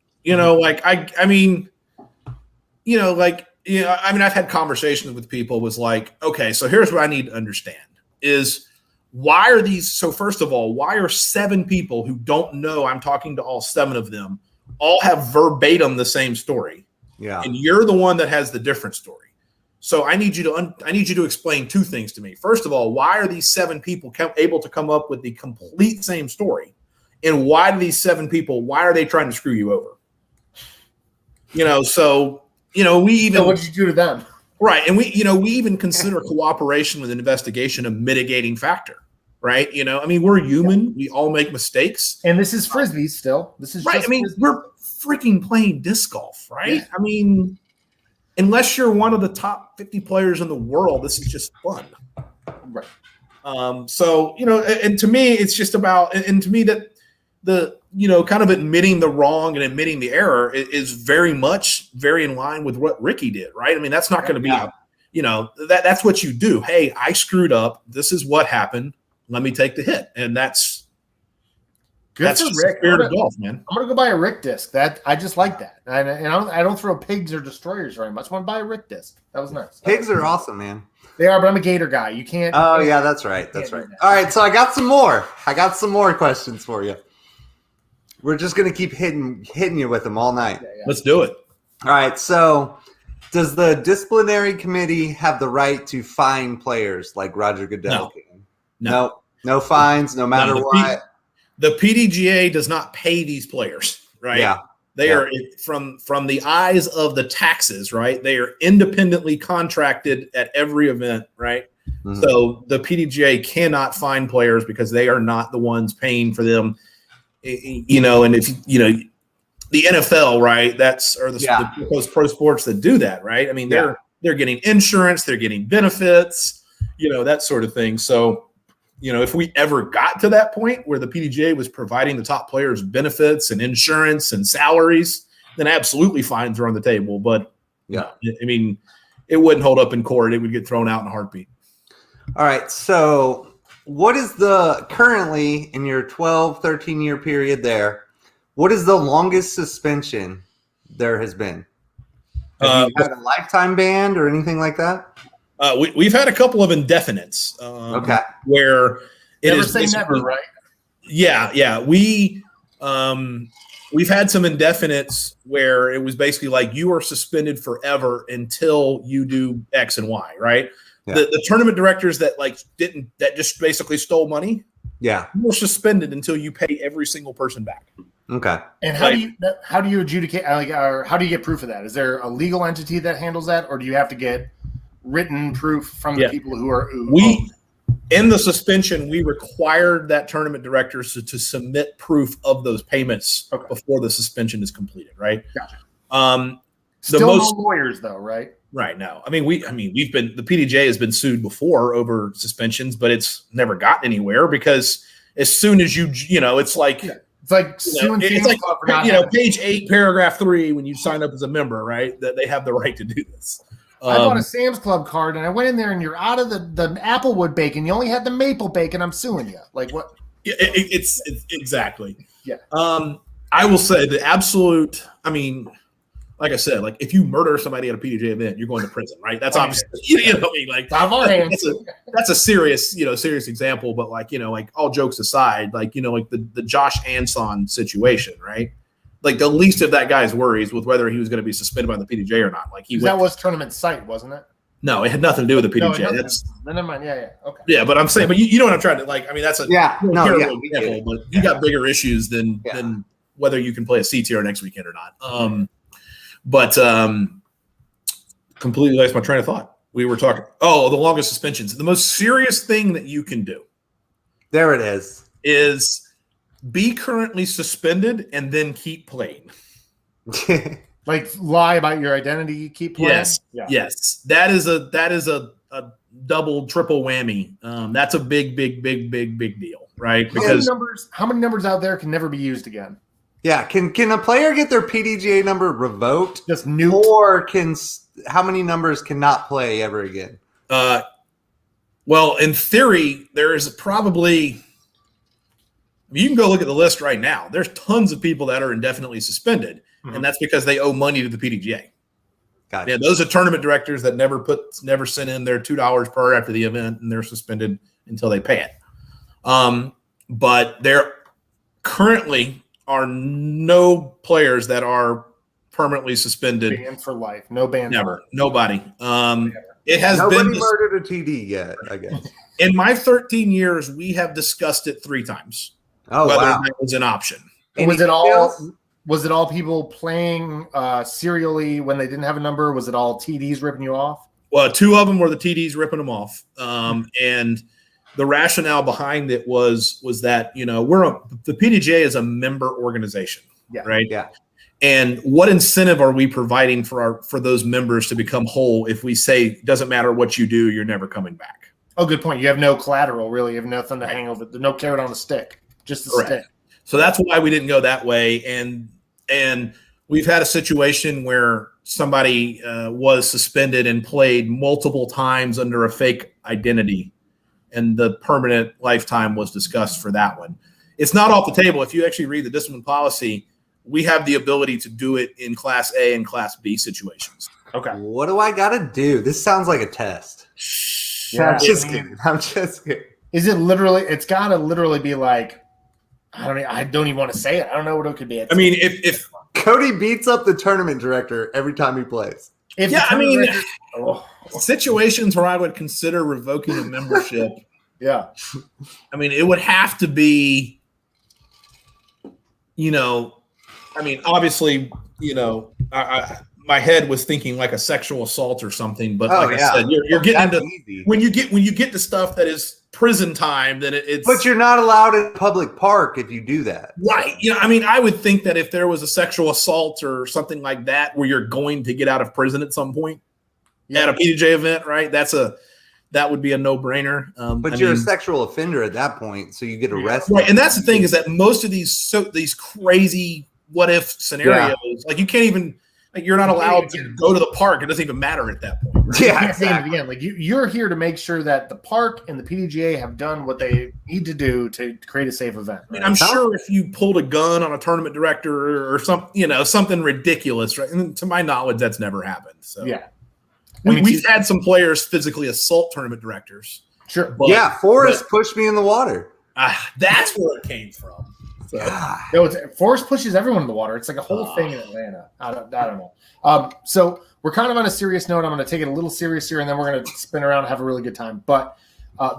Yeah, I mean, I've had conversations with people was like, okay, so here's what I need to understand is why are these, so first of all, why are 7 people who don't know I'm talking to all 7 of them all have verbatim the same story? Yeah. And you're the one that has the different story. So I need you to explain 2 things to me. First of all, why are these 7 people able to come up with the complete same story? And why do these 7 people, why are they trying to screw you over? So we even. So what did you do to them? Right. And we even consider cooperation with an investigation a mitigating factor. Right. I mean, we're human. We all make mistakes. And this is Frisbee still. This is right. Just I mean, Frisbee. we're freaking playing disc golf. Right. Yeah. I mean, unless you're one of the top 50 players in the world, this is just fun. Right. So, and to me, it's just about, and to me that the, kind of admitting the wrong and admitting the error is very in line with what Ricky did, right? I mean, that's not going to be, that's what you do. Hey, I screwed up. This is what happened. Let me take the hit. And that's Good for for Rick. Spirit of golf, man. I'm gonna go buy a Rick disc. That I just like that. And I don't throw pigs or destroyers very much. I want to buy a Rick disc. That was nice. Pigs are awesome, man. They are, but I'm a Gator guy. You can't. Oh yeah, that's right. That's right. All right, so I got some more questions for you. We're just gonna keep hitting you with them all night. Yeah. Let's do it. All right, so does the disciplinary committee have the right to fine players like Roger Goodell? No fines, no matter what. The PDGA does not pay these players, right? Yeah. They are from the eyes of the taxes, right? They are independently contracted at every event, right? Mm-hmm. So the PDGA cannot fine players because they are not the ones paying for them. And if the NFL, right? The pro sports that do that, right? I mean, they're getting insurance, they're getting benefits, that sort of thing. So, if we ever got to that point where the PDGA was providing the top players benefits and insurance and salaries, then absolutely fines are on the table. But I mean, it wouldn't hold up in court. It would get thrown out in a heartbeat. All right. So what is currently in your 12, 13-year period there, what is the longest suspension there has been? Have you had a lifetime ban or anything like that? We've had a couple of indefinites. Where it never is say never, right? Yeah. We've had some indefinites where it was basically like you are suspended forever until you do X and Y, right? Yeah. The tournament directors that just basically stole money. Yeah, you were suspended until you pay every single person back. Okay. And how do you adjudicate? Or how do you get proof of that? Is there a legal entity that handles that, or do you have to get written proof from the people who are in the suspension? We required that tournament directors to submit proof of those payments before the suspension is completed, right? Gotcha. Still no lawyers though, right? Right. No. I mean, the PDGA has been sued before over suspensions, but it's never gotten anywhere because as soon as it's like page 8, paragraph 3, when you sign up as a member, right, that they have the right to do this. I bought a Sam's Club card and I went in there and you're out of the Applewood bacon. You only had the maple bacon. I'm suing you. Like what? It's exactly. Yeah. I will say the absolute. I mean, like I said, like if you murder somebody at a PDGA event, you're going to prison, right? That's obviously that's a serious example. But like all jokes aside, like the Josh Anson situation, right? Like the least of that guy's worries with whether he was going to be suspended by the PDGA or not. Like that was tournament site, wasn't it? No, it had nothing to do with the PDGA. Never mind. Yeah. Okay. Yeah, but I'm saying, but you know what I'm trying to like. I mean, that's example, but you got bigger issues than whether you can play a CTR next weekend or not. But completely lost my train of thought. We were talking. Oh, the longest suspensions. The most serious thing that you can do. There it is be currently suspended and then keep playing. Like lie about your identity, keep playing. Yes. That is a double, triple whammy. That's a big deal, right? Because how many numbers out there can never be used again? Yeah, can a player get their PDGA number revoked? Just nuked? Or how many numbers cannot play ever again? Well, in theory, there is probably. You can go look at the list right now. There's tons of people that are indefinitely suspended, and that's because they owe money to the PDGA. Gotcha. Yeah, those are tournament directors that never sent in their $2 per after the event, and they're suspended until they pay it. But there currently are no players that are permanently suspended. Banned for life. No ban. Never. Nobody. It has Nobody been murdered a TD yet, I guess. in my 13 years, we have discussed it 3 times. Oh, whether wow. that was an option. Was Any it all? details? Was it all people playing serially when they didn't have a number? Was it all TDs ripping you off? Well, 2 of them were the TDs ripping them off, and the rationale behind it was that the PDGA is a member organization, right? Yeah. And what incentive are we providing for those members to become whole if we say it doesn't matter what you do, you're never coming back? Oh, good point. You have no collateral, really. You have nothing to hang over. No carrot on the stick, just the stick. So that's why we didn't go that way, and we've had a situation where somebody was suspended and played multiple times under a fake identity, and the permanent lifetime was discussed for that one. It's not off the table. If you actually read the discipline policy, we have the ability to do it in Class A and Class B situations. Okay. What do I got to do? This sounds like a test. Yeah. I'm just kidding. I'm just kidding. Is it literally? It's got to literally be like, I don't even want to say it. I don't know what it could be. I mean, if Cody beats up the tournament director every time he plays. Situations where I would consider revoking a membership. Yeah. I mean, it would have to be, obviously, my head was thinking like a sexual assault or something, but I said, you're getting into easy. when you get to stuff that is prison time, then it's. But you're not allowed in a public park if you do that. Right. I would think that if there was a sexual assault or something like that, where you're going to get out of prison at some point at a PDGA event, right? That would be a no-brainer. But you're a sexual offender at that point, so you get arrested. Right, and that's the thing is that most of these crazy what-if scenarios, like you can't even. Like you're not allowed to go to the park. It doesn't even matter at that point. Right? Yeah, exactly. Again, like you're here to make sure that the park and the PDGA have done what they need to do to create a safe event. Right? I mean, I'm sure if you pulled a gun on a tournament director or something ridiculous, right? And to my knowledge, that's never happened. So yeah, we've had some players physically assault tournament directors. Sure. Forrest pushed me in the water. That's where it came from. No, Forrest pushes everyone in the water. It's like a whole thing in Atlanta. I don't know. So we're kind of on a serious note. I'm going to take it a little serious here, and then we're going to spin around and have a really good time. But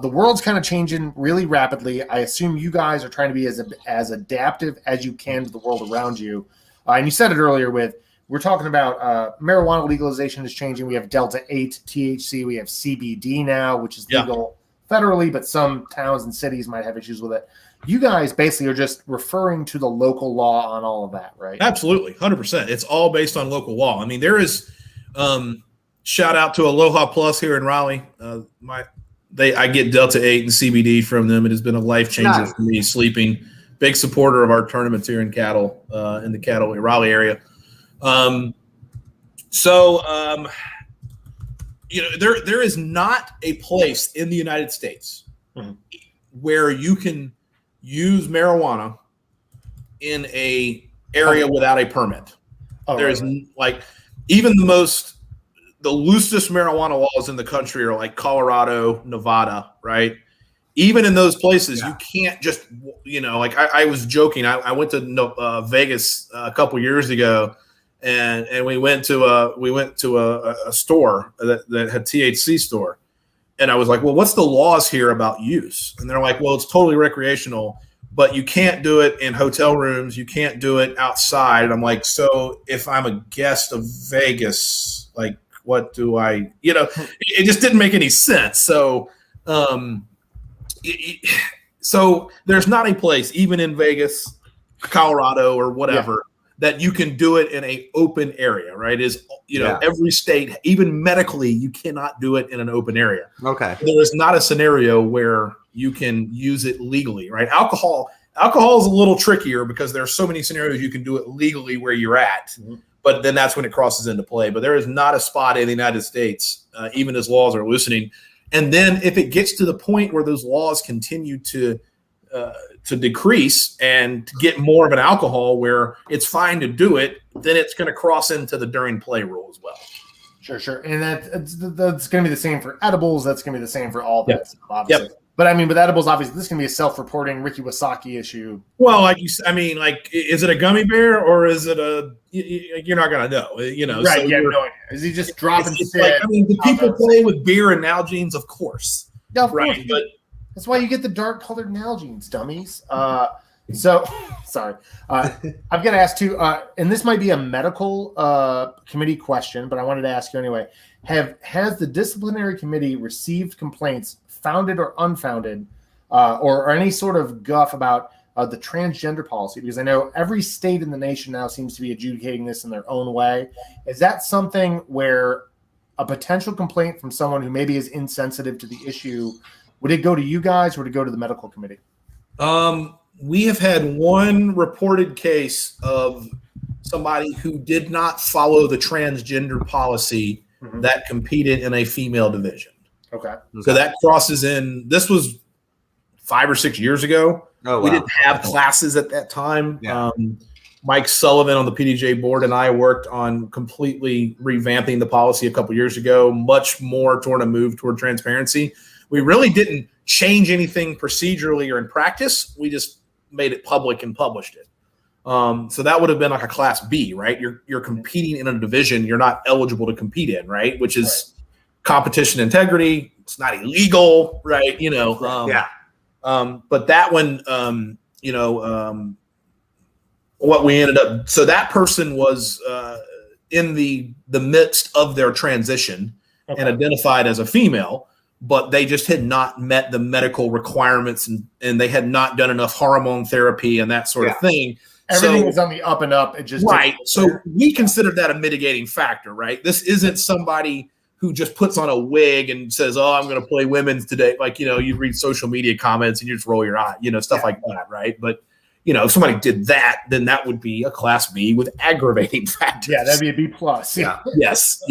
the world's kind of changing really rapidly. I assume you guys are trying to be as adaptive as you can to the world around you. And you said it earlier we're talking about marijuana legalization is changing. We have Delta 8 THC. We have CBD now, which is legal federally, but some towns and cities might have issues with it. You guys basically are just referring to the local law on all of that, right? Absolutely, 100%. It's all based on local law. I mean, there is shout out to Aloha Plus here in Raleigh. I get Delta 8 and CBD from them. It has been a life changer for me sleeping. Big supporter of our tournaments here in the Raleigh area. There is not a place in the United States where you can use marijuana in a area without a permit. There's even the loosest marijuana laws in the country are like Colorado, Nevada, right? Even in those places, you can't just, I was joking. I went to Vegas a couple years ago, and we went to a store that had THC store. And I was like, well, what's the laws here about use? And they're like, well, it's totally recreational, but you can't do it in hotel rooms. You can't do it outside. And I'm like, so if I'm a guest of Vegas, like, what do I, it just didn't make any sense. So, so there's not a place, even in Vegas, Colorado, or whatever, that you can do it in a open area, right? Every state, even medically, you cannot do it in an open area. Okay. There is not a scenario where you can use it legally, right? Alcohol is a little trickier because there are so many scenarios you can do it legally where you're at, but then that's when it crosses into play. But there is not a spot in the United States, even as laws are loosening. And then if it gets to the point where those laws continue to decrease and to get more of an alcohol where it's fine to do it, then it's going to cross into the during play rule as well. Sure. And that's going to be the same for edibles. That's going to be the same for all that Yep. stuff, obviously. Yep. But I mean, with edibles, obviously, this is going to be a self-reporting Ricky Wasaki issue. Well, like you, I mean, like, is it a gummy bear or is it you're not going to know, you know? Right. So You have no idea. Is he just dropping it's shit? like, I mean, do people play with beer and Nalgene's? Of course. Yeah, of Right. course. But That's why you get the dark-colored Nalgene's, dummies. So, sorry. I've got to ask too, and this might be a medical committee question, but I wanted to ask you anyway. Has the disciplinary committee received complaints, founded or unfounded, or any sort of guff about the transgender policy? Because I know every state in the nation now seems to be adjudicating this in their own way. Is that something where a potential complaint from someone who maybe is insensitive to the issue, would it go to you guys or would it go to the medical committee? we have had one reported case of somebody who did not follow the transgender policy that competed in a female division. Okay. So that crosses in. This was 5 or 6 years ago. Oh, wow. We didn't have classes at that time. Yeah. Mike Sullivan on the PDGA board and I worked on completely revamping the policy a couple years ago, much more toward a move toward transparency. We really didn't change anything procedurally or in practice. We just made it public and published it. So that would have been like a class B, right? You're competing in a division you're not eligible to compete in, right? Which is competition integrity. It's not illegal, right? But that one, what we ended up, so that person was in the midst of their transition and identified as a female, but they just had not met the medical requirements and they had not done enough hormone therapy and that sort of thing. Everything was on the up and up. It just right. So we considered that a mitigating factor, right? This isn't somebody who just puts on a wig and says, "Oh, I'm going to play women's today." Like, you read social media comments and you just roll your eye, stuff like that, right? But if somebody did that, then that would be a class B with aggravating factors. Yeah, that'd be a B plus. Yeah. Yes.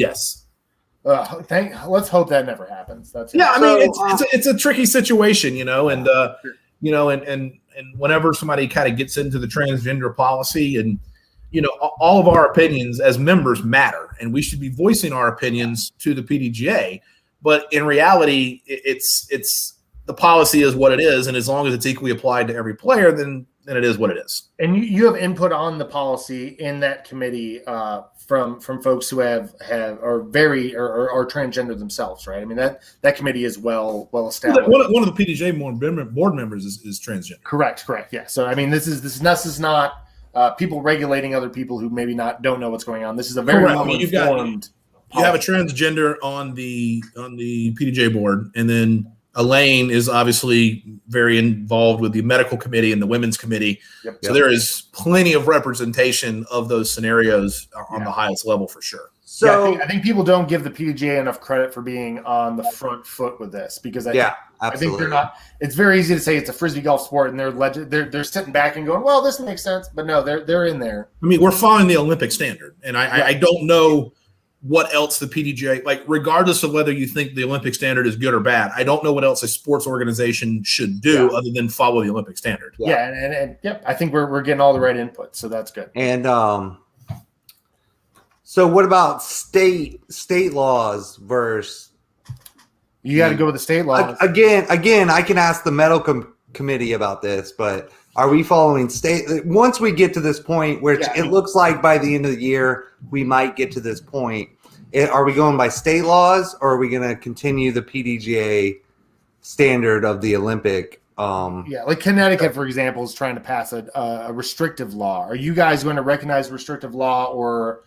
Let's hope that never happens. It's a tricky situation, and whenever somebody kind of gets into the transgender policy and, all of our opinions as members matter and we should be voicing our opinions to the PDGA. But in reality, it's the policy is what it is. And as long as it's equally applied to every player, then it is what it is. And you have input on the policy in that committee from folks who are transgender themselves, right? I mean, that committee is well established. One of the PDGA board members is transgender. Correct. Yeah. So I mean, this is not people regulating other people who maybe don't know what's going on. This is a very well-informed. You have a transgender on the PDGA board, and then Elaine is obviously very involved with the medical committee and the women's committee. So there is plenty of representation of those scenarios on the highest level for sure. So I think people don't give the PDGA enough credit for being on the front foot with this because I think they're not. It's very easy to say it's a frisbee golf sport and they're sitting back and going, well, this makes sense, but no, they're in there. I mean, we're following the Olympic standard, and I don't know what else the PDGA, like, regardless of whether you think the Olympic standard is good or bad, I don't know what else a sports organization should do other than follow the Olympic standard. I think we're getting all the right input, so that's good. And so what about state laws versus? You got to go with the state laws. Again, I can ask the medical committee about this, but are we following state? Once we get to this point where it looks like by the end of the year we might get to this point, are we going by state laws or are we going to continue the PDGA standard of the Olympic? Like Connecticut, for example, is trying to pass a restrictive law. Are you guys going to recognize restrictive law or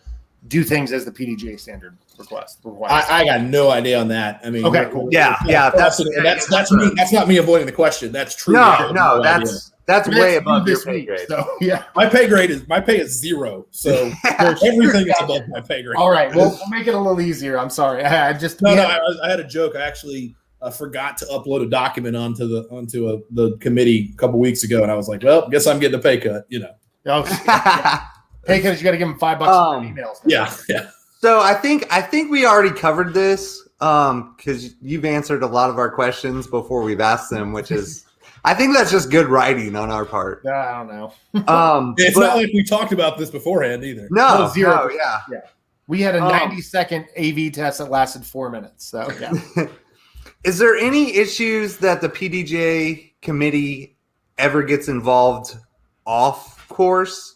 do things as the PDGA standard request? I got no idea on that. I mean, okay, cool. That's me. That's not me avoiding the question. That's true. No, that's way above your pay grade. So my pay is zero. So everything is above my pay grade. All right, well, we'll make it a little easier. I'm sorry. I had a joke. I actually forgot to upload a document onto the committee a couple weeks ago, and I was like, well, guess I'm getting a pay cut. Pay cut. You got to give them $5 for emails. Yeah. So I think we already covered this because you've answered a lot of our questions before we've asked them, which is. I think that's just good writing on our part. I don't know. It's not like we talked about this beforehand either. No, zero. Yeah. We had a 90-second AV test that lasted 4 minutes. So yeah. Is there any issues that the PDGA committee ever gets involved off course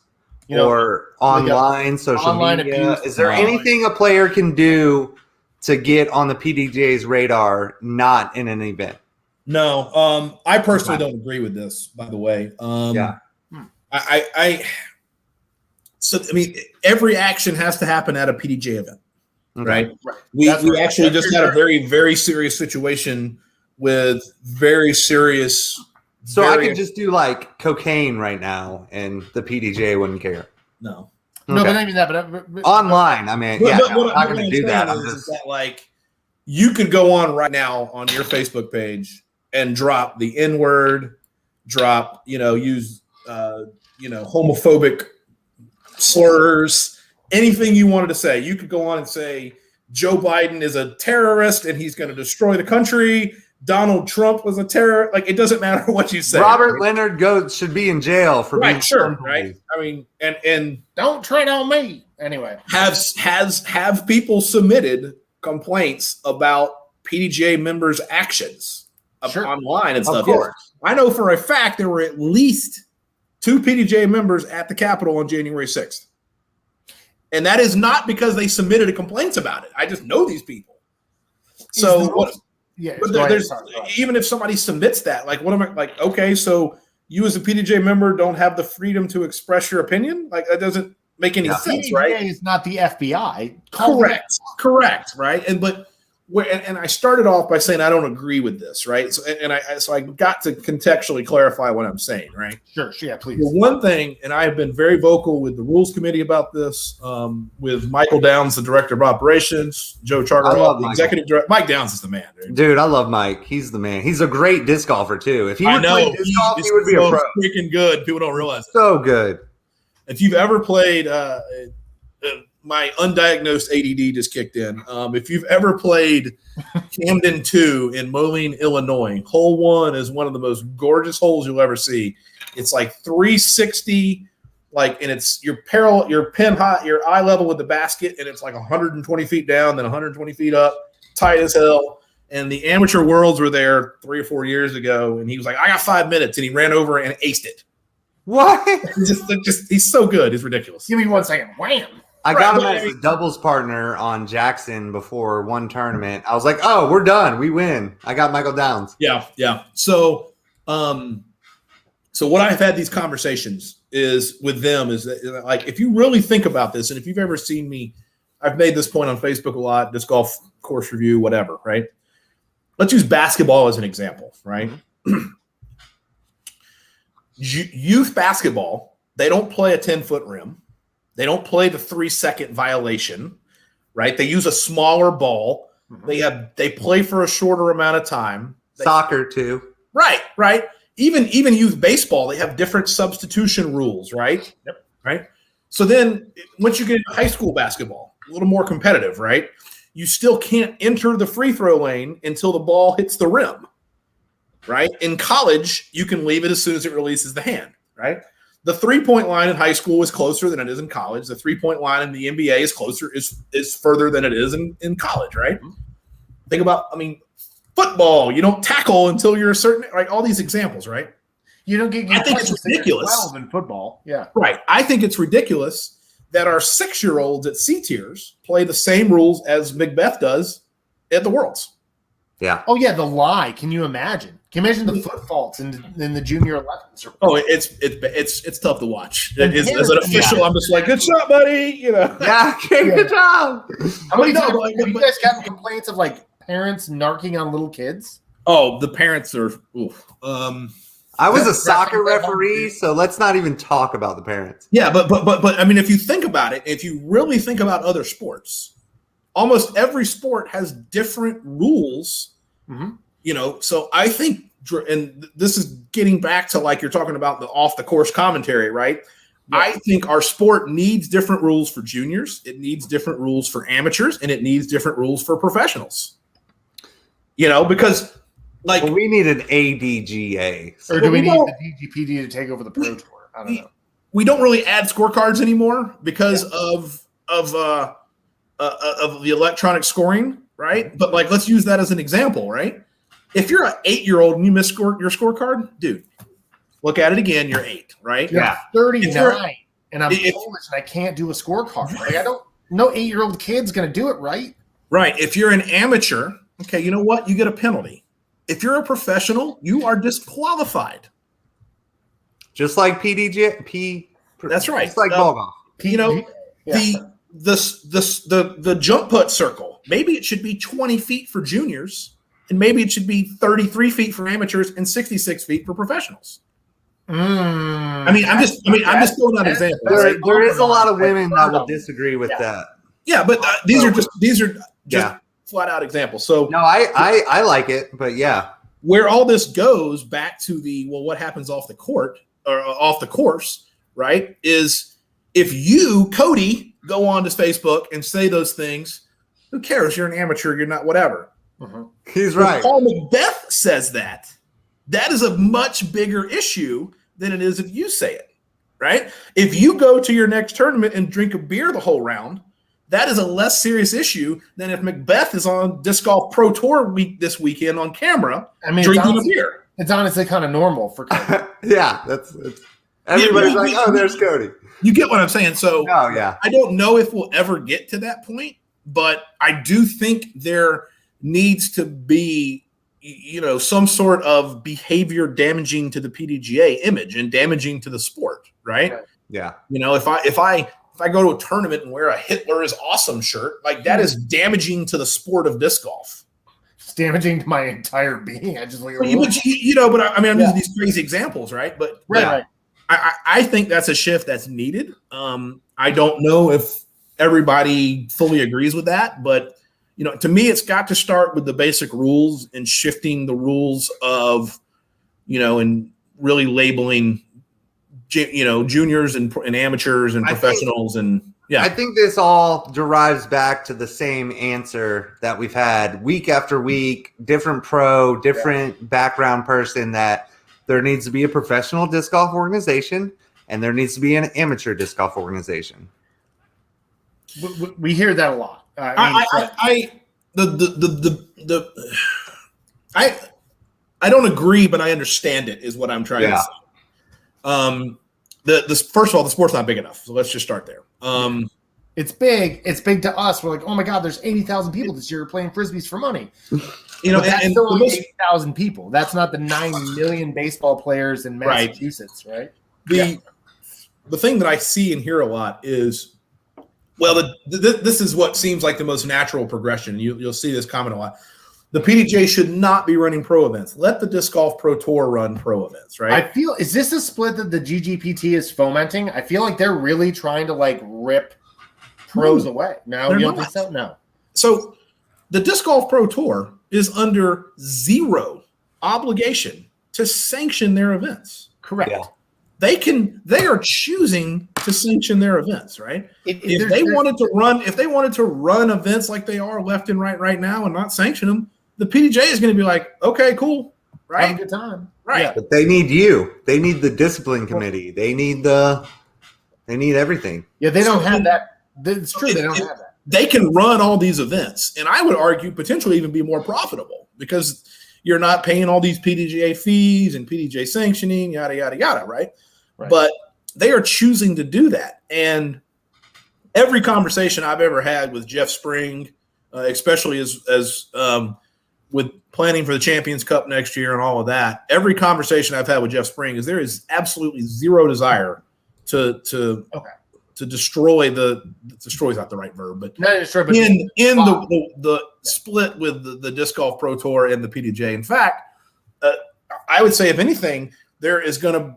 or online, social online media? abuse? Is there anything a player can do to get on the PDGA's radar, not in an event? No, I personally don't agree with this, by the way. So I mean, every action has to happen at a PDGA event, right? We actually just had a very, very serious situation with very serious. So I could just do like cocaine right now, and the PDGA wouldn't care. No, but not even that. But online, I mean, I'm not going to do that. Is that like you could go on right now on your Facebook page and drop the N-word, use homophobic slurs, anything you wanted to say. You could go on and say Joe Biden is a terrorist and he's going to destroy the country. Donald Trump was a terror. Like, it doesn't matter what you say. Robert Leonard should be in jail for being right. I mean, and don't tread on me. Anyway, have people submitted complaints about PDGA members' actions online and stuff? Of course. I know for a fact there were at least 2 PDGA members at the Capitol on January 6th. And that is not because they submitted complaints about it. I just know these people. So what? Yeah, but there's even if somebody submits that, like, what am I like? Okay, so you as a PDGA member don't have the freedom to express your opinion. Like, that doesn't make any sense, PDGA right? Is not the FBI. Correct, right? And I started off by saying I don't agree with this, right? So I got to contextually clarify what I'm saying, right? Sure, yeah, please. The one thing, and I have been very vocal with the Rules Committee about this, with Michael Downs, the Director of Operations, Joe Charterwell, the Executive Director. Mike Downs is the man, dude. I love Mike. He's the man. He's a great disc golfer too. If he would play disc golf, he would be a pro. Freaking good. People don't realize it. So good. If you've ever played. My undiagnosed ADD just kicked in. If you've ever played Camden 2 in Moline, Illinois, hole 1 is one of the most gorgeous holes you'll ever see. It's like 360, and it's your pin high, your eye level with the basket, and it's like 120 feet down, then 120 feet up, tight as hell. And the Amateur Worlds were there 3 or 4 years ago, and he was like, "I got 5 minutes," and he ran over and aced it. What? He's so good. He's ridiculous. Give me 1 second. Wham. I got him as a doubles partner on Jackson before one tournament. I was like, "Oh, we're done. We win." I got Michael Downs. Yeah. So what I've had these conversations is with them is that, like, if you really think about this, and if you've ever seen me, I've made this point on Facebook a lot, Disc Golf Course Review, whatever, right? Let's use basketball as an example, right? Mm-hmm. Youth basketball, they don't play a 10-foot rim. They don't play the 3-second violation, right? They use a smaller ball. Mm-hmm. They play for a shorter amount of time. Soccer too. Right. Even youth baseball, they have different substitution rules, right? Yep. Right. So then once you get into high school basketball, a little more competitive, right? You still can't enter the free throw lane until the ball hits the rim, right? In college, you can leave it as soon as it releases the hand, right? The 3-point line in high school is closer than it is in college. The 3-point line in the NBA is further than it is in college, right? Mm-hmm. Think about, football. You don't tackle until you're a certain, like, all these examples, right? You don't get. I think it's ridiculous. 12 in football, yeah, right. I think it's ridiculous that our 6-year-olds at C tiers play the same rules as Macbeth does at the Worlds. Yeah. Oh yeah, the lie. Can you imagine? Can you imagine the foot faults in the junior 11s? Oh, it's tough to watch. As an official, I'm just like, good shot, buddy. Yeah, good job. How many times have you guys gotten complaints of, like, parents narking on little kids? Oh, the parents are. I was a soccer referee, so let's not even talk about the parents. Yeah, but if you think about it, if you really think about other sports, almost every sport has different rules. Mm-hmm. So I think, and this is getting back to, like, you're talking about the off the course commentary, right? Yeah. I think our sport needs different rules for juniors. It needs different rules for amateurs, and it needs different rules for professionals. Because, like, we need an ADGA. Or do we need the DGPD to take over the Pro Tour? I don't know. We don't really add scorecards anymore because of of the electronic scoring, right? But like, let's use that as an example, right? If you're an 8-year-old and you miss your scorecard, dude, look at it again. You're 8, right? Yeah, 39, and I'm Polish and I can't do a scorecard. Like no 8-year-old kid's gonna do it, right? Right. If you're an amateur, okay, you know what? You get a penalty. If you're a professional, you are disqualified. Just like PDGA. That's right. Just like ball golf. You know, the jump put circle. Maybe it should be 20 feet for juniors, and maybe it should be 33 feet for amateurs and 66 feet for professionals. I'm just throwing out examples. There is a lot of women that will disagree with that. Yeah, but these are just flat out examples. So no, I like it, but yeah, where all this goes back to what happens off the court or off the course, right? Is if you, Cody, go on to Facebook and say those things, who cares? You're an amateur. You're not whatever. He's right. If Paul Macbeth says that is a much bigger issue than it is if you say it, right? If you go to your next tournament and drink a beer the whole round, that is a less serious issue than if Macbeth is on Disc Golf Pro Tour week this weekend on camera drinking a beer. It's honestly kind of normal for Cody. Yeah, that's everybody's like, oh, there's Cody. You get what I'm saying? So oh, yeah. I don't know if we'll ever get to that point, but I do think there needs to be, some sort of behavior damaging to the PDGA image and damaging to the sport, right? Yeah. If I go to a tournament and wear a Hitler is awesome shirt, like that is damaging to the sport of disc golf. It's damaging to my entire being. I just I'm using these crazy examples, right? But right. I think that's a shift that's needed. I don't know if everybody fully agrees with that, but to me, it's got to start with the basic rules and shifting the rules of, and really labeling, juniors and amateurs and professionals. I think this all derives back to the same answer that we've had week after week, different background person, that there needs to be a professional disc golf organization and there needs to be an amateur disc golf organization. We hear that a lot. I don't agree, but I understand it is what I'm trying to say. First of all, the sport's not big enough, so let's just start there. It's big. It's big to us. We're like, oh my God, there's 80,000 people this year playing frisbees for money. That's still only 80,000 people. That's not the 9 million baseball players in Massachusetts, right? The thing that I see and hear a lot is, this is what seems like the most natural progression. You'll see this comment a lot. The PDGA should not be running pro events. Let the Disc Golf Pro Tour run pro events, right? Is this a split that the GGPT is fomenting? I feel like they're really trying to rip pros away. No, you don't think so? No. So the Disc Golf Pro Tour is under zero obligation to sanction their events. Correct. Yeah. They are choosing to sanction their events, right? If they wanted to run events like they are left and right now and not sanction them, the PDGA is going to be like, okay, cool, right? Have a good time. Right. Yeah. But they need you. They need the discipline committee. They need everything. Yeah, they don't have that. It's true. They don't have that. They can run all these events, and I would argue potentially even be more profitable because you're not paying all these PDGA fees and PDGA sanctioning, yada, yada, yada, right? But they are choosing to do that. And every conversation I've ever had with Jeff Spring, especially as with planning for the Champions Cup next year and all of that, every conversation I've had with Jeff Spring is there is absolutely zero desire to destroy destroy is not the right verb, but the split with the Disc Golf Pro Tour and the PDGA. In fact, I would say if anything, there is going to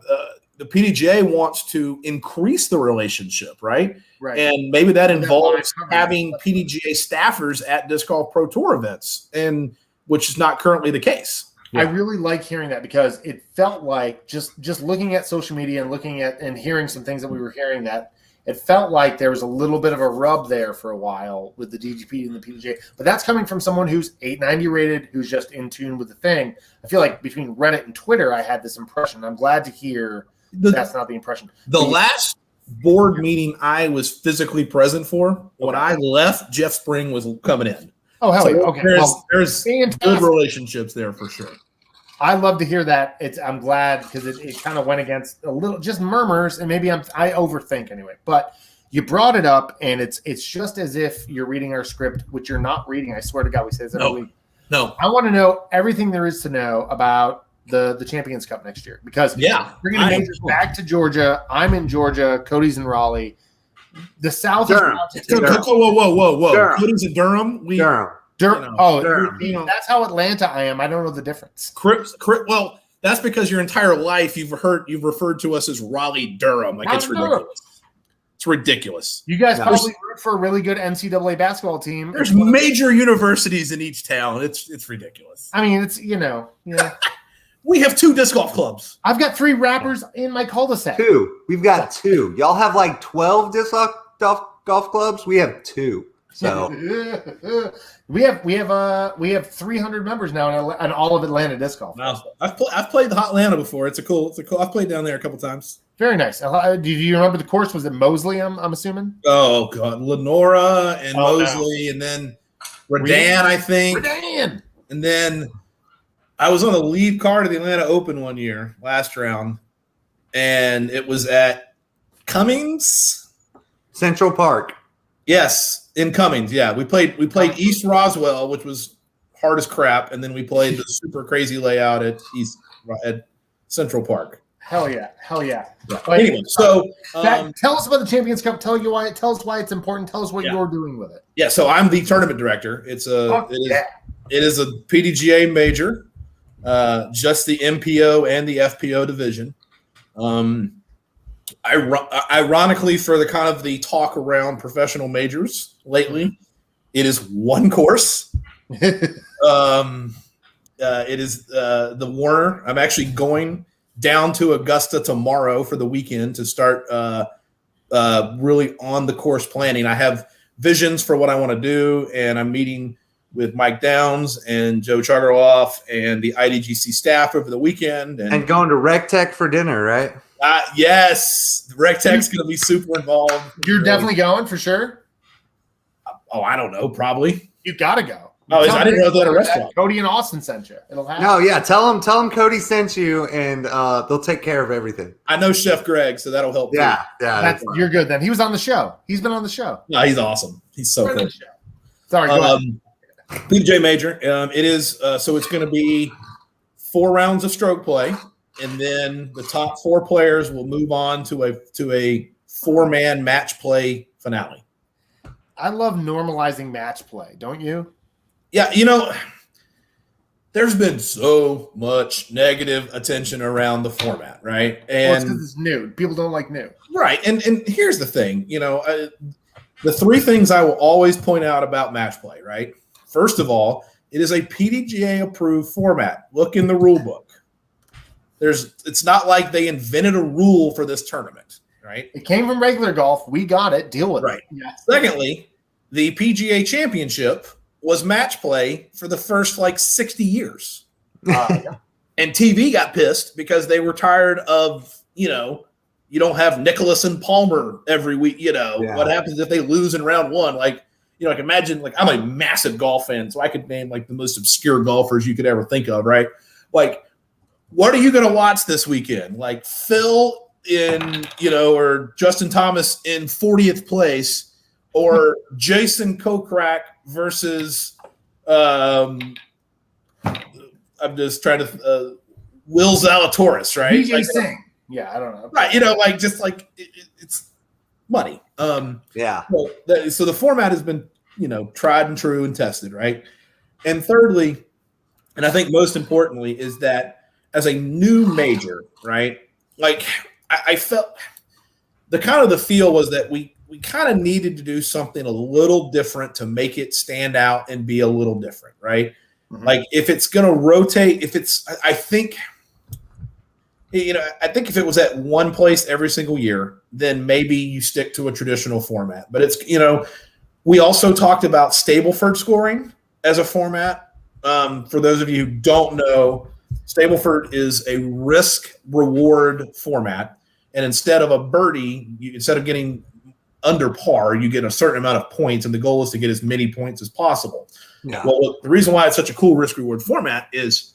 the PDGA wants to increase the relationship, right? Right. And maybe that involves having PDGA staffers at Disc Golf Pro Tour events, and which is not currently the case. Yeah. I really like hearing that because it felt like just looking at social media and looking at and hearing some things that we were hearing, that it felt like there was a little bit of a rub there for a while with the DGP and the PDGA. But that's coming from someone who's 890 rated, who's just in tune with the thing. I feel like between Reddit and Twitter, I had this impression. I'm glad to hear that's not the impression. The last board meeting I was physically present for. When I left, Jeff Spring was coming in. Oh, hell So yeah. Okay. There's fantastic. good relationships there for sure. I love to hear that. I'm glad because it kind of went against a little just murmurs, and maybe I overthink anyway. But you brought it up, and it's just as if you're reading our script, which you're not reading. I swear to God, we say this every week. No. I want to know everything there is to know about the Champions Cup next year because we're going to majors back to Georgia. I'm in Georgia. Cody's in Raleigh. The South Durham. is Whoa. Durham. Cody's in Durham. Durham. Durham. That's how Atlanta I am. I don't know the difference. Well, that's because your entire life you've referred to us as Raleigh Durham. Like it's ridiculous. It's ridiculous. You guys probably root for a really good NCAA basketball team. There's major universities in each town. It's ridiculous. I mean, it's We have 2 disc golf clubs. I've got 3 rappers in my cul-de-sac. 2. We've got 2. Y'all have like 12 disc golf clubs. We have 2. So we have 300 members now in all of Atlanta disc golf. Wow. I've played the Hot Atlanta before. It's a cool. I've played down there a couple times. Very nice. Do you remember the course? Was it Mosley? I'm assuming. Oh God, Lenora and Mosley, and then Redan, I think. Redan. And then I was on the lead card of the Atlanta Open one year, last round, and it was at Cummings Central Park. Yes, in Cummings. Yeah, we played East Roswell, which was hard as crap, and then we played the super crazy layout at Central Park. Hell yeah. Anyway, so tell us about the Champions Cup. Tell us why it's important. Tell us what you're doing with it. Yeah, so I'm the tournament director. It is a PDGA major, just the MPO and the FPO division. Ironically, for the kind of the talk around professional majors lately, it is one course. It is the Warner. I'm actually going down to Augusta tomorrow for the weekend to start really on the course planning. I have visions for what I want to do, and I'm meeting with Mike Downs and Joe Charteroff and the IDGC staff over the weekend. And going to RecTech for dinner, right? Yes. RecTech's going to be super involved. You're definitely going for sure? Oh, I don't know. Probably. You got to go. Oh, I didn't know they had a restaurant. Cody and Austin sent you. It'll happen. No, yeah. Tell them Cody sent you, and they'll take care of everything. I know Chef Greg, so that'll help. Yeah. You're good then. He was on the show. He's been on the show. No, he's awesome. He's so cool. Sorry, go ahead. PDGA major. It is so it's going to be 4 rounds of stroke play, and then the top 4 players will move on to a 4-man match play finale. I love normalizing match play, don't you? Yeah, there's been so much negative attention around the format, right? And it's because it's new. People don't like new. Right. And here's the thing, the 3 things I will always point out about match play, right? First of all, it is a PDGA approved format. Look in the rule book. It's not like they invented a rule for this tournament, right? It came from regular golf. We got it. Deal with it. Yeah. Secondly, the PGA Championship was match play for the first 60 years. And TV got pissed because they were tired of, you don't have Nicholas and Palmer every week. What happens if they lose in round 1? Imagine, I'm a massive golf fan, so I could name the most obscure golfers you could ever think of, right? What are you going to watch this weekend? Phil in, or Justin Thomas in 40th place, or Jason Kokrak versus I'm just trying to Will Zalatoris, right? DJ Singh. Yeah, I don't know. Right, it's money. Yeah. So the format has been, tried and true and tested, right? And thirdly, and I think most importantly, is that as a new major, right? I felt the feel was that we kind of needed to do something a little different to make it stand out and be a little different, right? Mm-hmm. If it's going to rotate, I think if it was at one place every single year, then maybe you stick to a traditional format. But it's, we also talked about Stableford scoring as a format. For those of you who don't know, Stableford is a risk-reward format. and instead of a birdie, instead of getting under par, you get a certain amount of points, and the goal is to get as many points as possible. Yeah. Well, the reason why it's such a cool risk-reward format is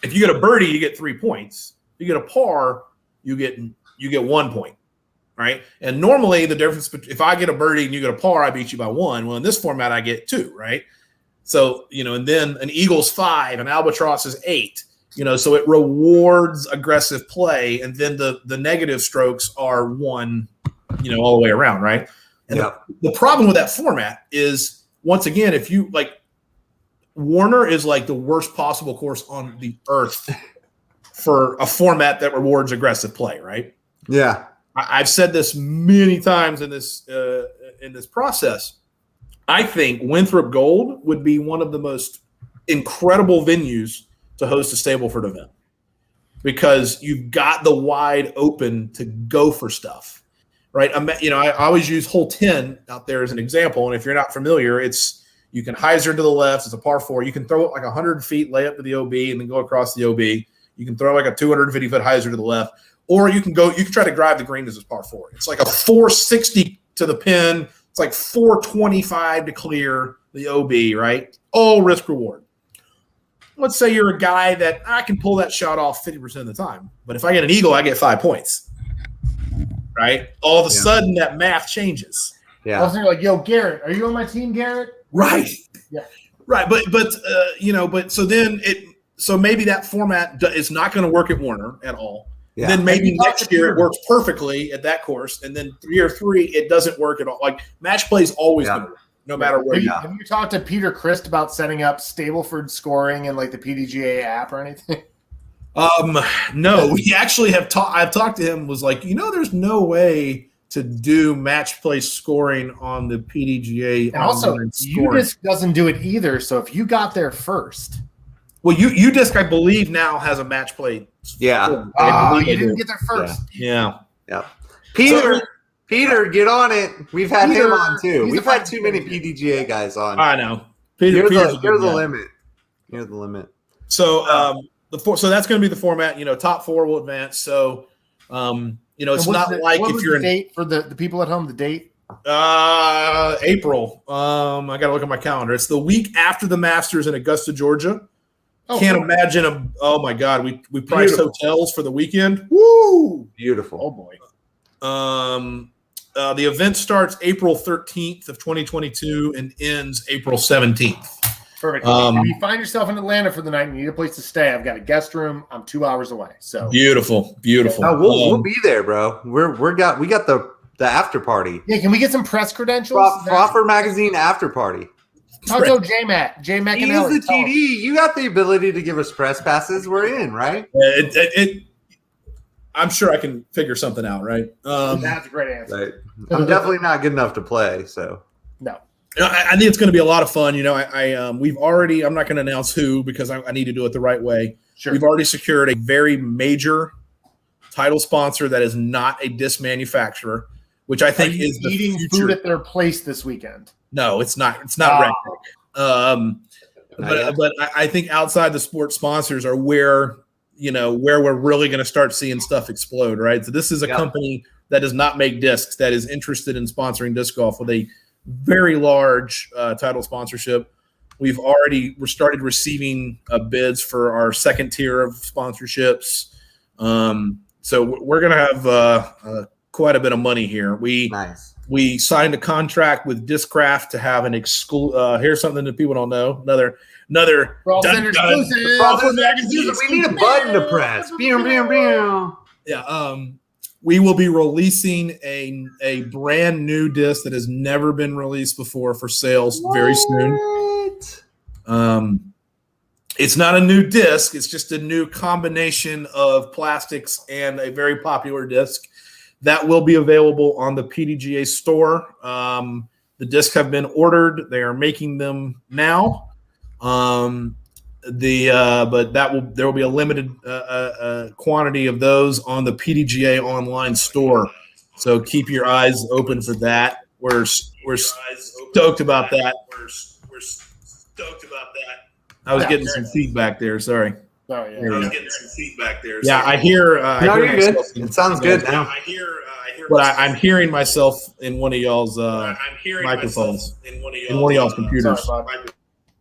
if you get a birdie, you get 3 points. If you get a par, you get 1 point, right? And normally the difference, if I get a birdie and you get a par, I beat you by 1. Well, in this format, I get 2, right? So, and then an eagle's 5, an albatross is 8. So it rewards aggressive play, and then the negative strokes are 1, all the way around, right? And the problem with that format is, once again, if you Warner is like the worst possible course on the earth for a format that rewards aggressive play, right? Yeah. I've said this many times in this process. I think Winthrop Gold would be one of the most incredible venues to host a Stableford event, because you've got the wide open to go for stuff, right? I always use hole 10 out there as an example, and if you're not familiar, you can hyzer to the left. It's a par 4. You can throw it like 100 feet, lay up to the OB, and then go across the OB. You can throw like a 250-foot hyzer to the left, or you can try to drive the green as a par 4. It's like a 460 to the pin. It's like 425 to clear the OB, right? All risk reward. Let's say you're a guy that I can pull that shot off 50% of the time, but if I get an eagle, I get 5 points, right? All of a sudden, that math changes. Yeah. Also, you're like, yo, Garrett, are you on my team, Garrett? Right. Yeah. Right. But so maybe that format is not going to work at Warner at all. Yeah. Then maybe next year it works perfectly at that course, and then year 3 it doesn't work at all. Like, match play is always going to work, no matter where you are. Have you talked to Peter Christ about setting up Stableford scoring in like the PDGA app or anything? No, we actually have I've talked to him. Was like, there's no way to do match play scoring on the PDGA. And also, UDisc doesn't do it either. So if you got there first. Well, UDisc, I believe, now has a match play. Yeah. You didn't get there first. Yeah. Peter, get on it. We've had him on too. We've had too many PDGA guys on. I know. You're the limit. You're the limit. So so that's going to be the format. Top 4 will advance. So it's not like if you're the date for the people at home. The date. April. I got to look at my calendar. It's the week after the Masters in Augusta, Georgia. Can't imagine oh my God, we priced hotels for the weekend. Woo! Beautiful. Oh boy. The event starts April 13th of 2022 and ends April 17th. Perfect. If you find yourself in Atlanta for the night and you need a place to stay, I've got a guest room. I'm 2 hours away. So beautiful. No, we'll be there, bro. We got the after party. Yeah, can we get some press credentials? Froffer Magazine after party. Talk to J-Mac. J-Mac and Ellie. He's the TD. You got the ability to give us press passes. We're in, right? I'm sure I can figure something out, right? That's a great answer. Right. I'm definitely not good enough to play, so. No. I think it's going to be a lot of fun. We've already – I'm not going to announce who because I need to do it the right way. Sure. We've already secured a very major title sponsor that is not a disc manufacturer, which I think is the eating future. Food at their place this weekend. No, it's not. It's not Red Hook. But I think outside the sport sponsors are where we're really going to start seeing stuff explode, right? So this is a company that does not make discs, that is interested in sponsoring disc golf with a very large title sponsorship. We're started receiving bids for our second tier of sponsorships. So we're going to have quite a bit of money here. We signed a contract with Discraft to have an here's something that people don't know. Another Frolfcenter exclusive. We need a button to press. Yeah. We will be releasing a brand new disc that has never been released before for sales very soon. It's not a new disc. It's just a new combination of plastics and a very popular disc that will be available on the PDGA store. The discs have been ordered. They are making them now. But there will be a limited quantity of those on the PDGA online store. So keep your eyes open for that. We're stoked about that. I was getting some feedback there. Sorry. Oh, yeah. There we I was go. getting some feedback there. Yeah, so- I hear. No, I hear you're good. myself in- It sounds good now. I hear. But I'm hearing myself in one of y'all's I'm hearing microphones, myself in one of in one of y'all's computers. Sorry, bud.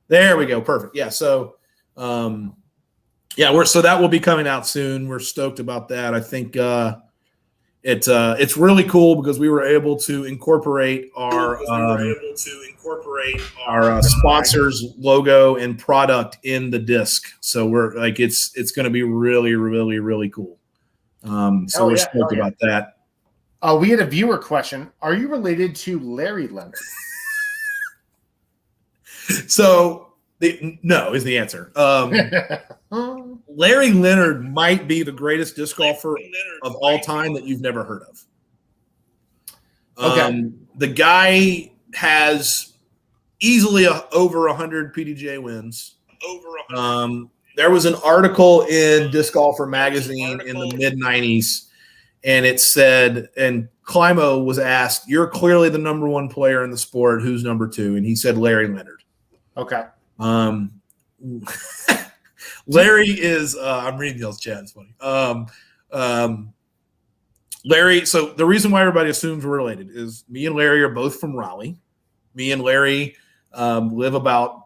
There we go. Perfect. Yeah. So, so that will be coming out soon. We're stoked about that. I think it's really cool because we were able to incorporate our sponsors logo and product in the disc. So we're like it's going to be really, really, really cool. So we're stoked about that. We had a viewer question. Are you related to Larry Leonard? So no is the answer. Larry Leonard might be the greatest disc golfer of all time that you've never heard of. Okay. The guy has easily over 100 PDGA wins. There was an article in Disc Golfer magazine in the mid-90s, and it said, and Climo was asked, "You're clearly the number one player in the sport. Who's number two?" And he said Larry Leonard. Okay. Larry is I'm reading y'all's chat. It's funny. Larry, so the reason why everybody assumes we're related is me and Larry are both from Raleigh. Me and Larry live about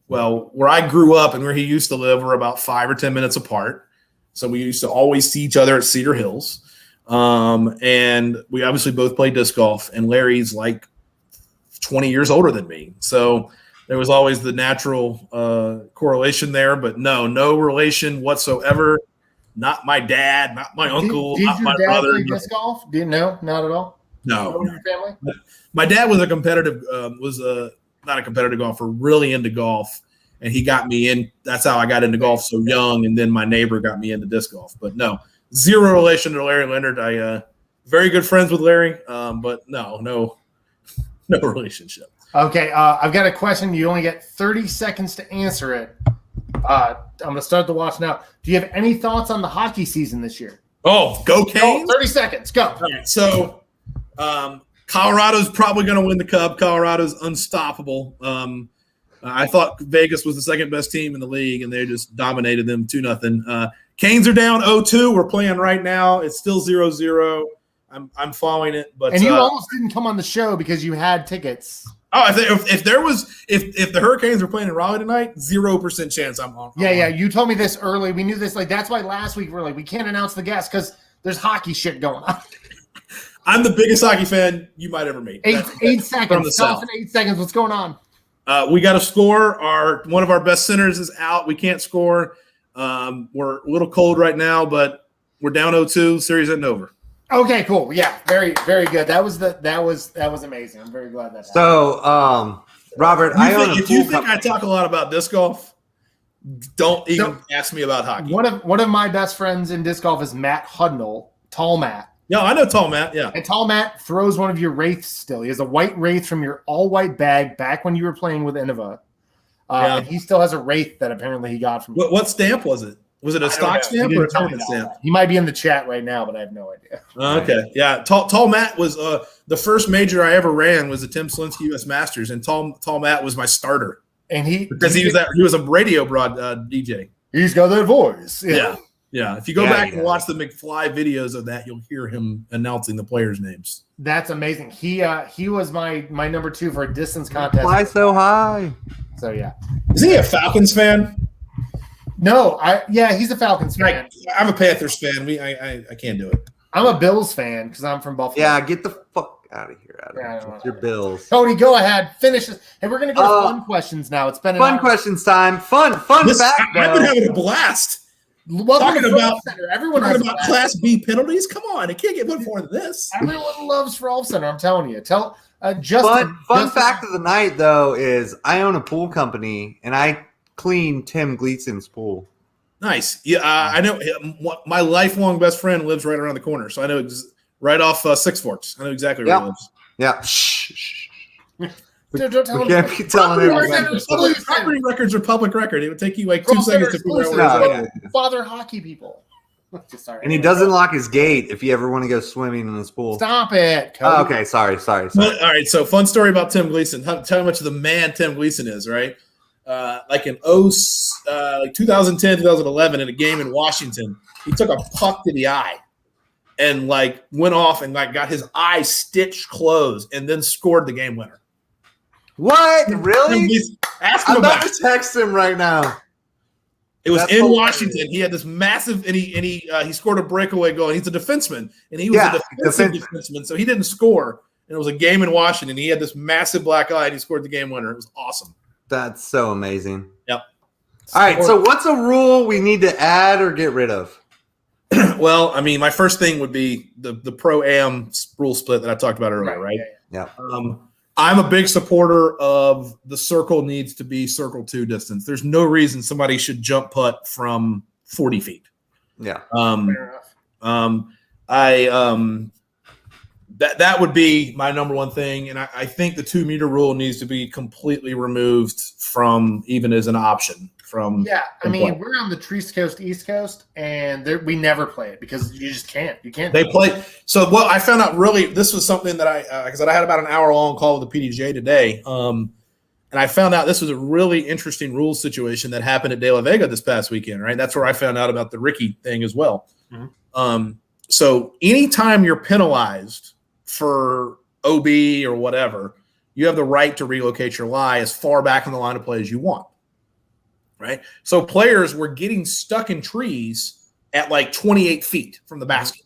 where I grew up and where he used to live were about 5 or 10 minutes apart. So we used to always see each other at Cedar Hills. And we obviously both play disc golf, and Larry's like 20 years older than me. So there was always the natural correlation there, but no relation whatsoever. Not my dad, not my uncle, did not your my dad brother. play disc golf? Didn't know? Not at all? No. Your family? My dad was a competitive, not a competitive golfer, really into golf. And he got me in. That's how I got into golf so young. And then my neighbor got me into disc golf. But no, zero relation to Larry Leonard. I very good friends with Larry, but no relationship. Okay, I've got a question. You only get 30 seconds to answer it. I'm going to start the watch now. Do you have any thoughts on the hockey season this year? Oh, go Canes! 30 seconds. Go. All right, so Colorado's probably going to win the Cup. Colorado's unstoppable. I thought Vegas was the second best team in the league, and they just dominated them 2-0. Canes are down 0-2. We're playing right now. It's still 0-0. I'm following it, but and you almost didn't come on the show because you had tickets. Oh, if the Hurricanes were playing in Raleigh tonight, 0% chance I'm on. Yeah. You told me this early. We knew this. Like that's why last week we're like we can't announce the guest because there's hockey shit going on. I'm the biggest hockey fan you might ever meet. Eight seconds. From the Stop South. in 8 seconds. What's going on? We got to score. One of our best centers is out. We can't score. We're a little cold right now, but we're down 0-2. Series isn't over. Okay, cool. Yeah, very, very good. That was amazing. I'm very glad that happened. So, Robert, If you think I talk a lot about disc golf, don't even ask me about hockey. One of my best friends in disc golf is Matt Hudnall, Tall Matt. Yeah, I know Tall Matt. Yeah, and Tall Matt throws one of your wraiths still. He has a white wraith from your all-white bag back when you were playing with Innova. And he still has a wraith that apparently he got from. What stamp was it? Was it a stock stamp or a tournament stamp? He might be in the chat right now, but I have no idea. Okay, yeah. Tall Matt was the first major I ever ran was the Tim Slinsky U.S. Masters, and Tall Matt was my starter. And he was a radio broad DJ. He's got that voice. Yeah. If you go back and watch the McFly videos of that, you'll hear him announcing the players' names. That's amazing. He was my number 2 for a distance contest. Fly so high. So yeah. Isn't he a Falcons fan? No, he's a Falcons fan. I'm a Panthers fan. I can't do it. I'm a Bills fan because I'm from Buffalo. Yeah, get the fuck out of here, Adam. It's your Bills. Cody, go ahead. Finish this. Hey, we're going to go to fun questions now. It's been fun questions time. Fun fact. I've been having a blast. Talking about Class B penalties. Come on, it can't get much more than this. Everyone loves Frolfcenter. I'm telling you. Justin. Fun fact of the night though is I own a pool company and I clean Tim Gleason's pool. Nice. Yeah, I know. My lifelong best friend lives right around the corner, so I know right off Six Forks. I know exactly where he lives. Yeah. Shh. Dude, don't tell we can't be telling everybody. Property records are public record. It would take you like 2 seconds to figure out. Father hockey people. Sorry. And he doesn't lock his gate if you ever want to go swimming in his pool. Stop it. Oh, okay, sorry. All right, so fun story about Tim Gleason. Tell how much of the man Tim Gleason is, right? like in 2010, 2011 in a game in Washington. He took a puck to the eye and like went off and like got his eye stitched closed and then scored the game winner. What? Really? Ask him I'm about about it. to text him right now. It was That's in hilarious. Washington. He had this massive, and he scored a breakaway goal. And he's a defenseman, and he was a defensive defenseman, so he didn't score. And it was a game in Washington. He had this massive black eye, and he scored the game winner. It was awesome. That's so amazing. Yep. All right, so what's a rule we need to add or get rid of? Well, I mean, my first thing would be the pro-am rule split that I talked about earlier, right? Yeah. I'm a big supporter of the circle needs to be circle 2 distance. There's no reason somebody should jump putt from 40 feet. Yeah. Fair enough. That would be my number one thing. And I think the 2 meter rule needs to be completely removed from even as an option from. Yeah. I mean, play. we're on the East Coast, and we never play it because you just can't. You can't. They play. So what I found out really, this was something that I had about an hour long call with the PDGA today. And I found out this was a really interesting rules situation that happened at De La Vega this past weekend, right? That's where I found out about the Ricky thing as well. Mm-hmm. So anytime you're penalized for OB or whatever, you have the right to relocate your lie as far back in the line of play as you want, right? So players were getting stuck in trees at like 28 feet from the basket.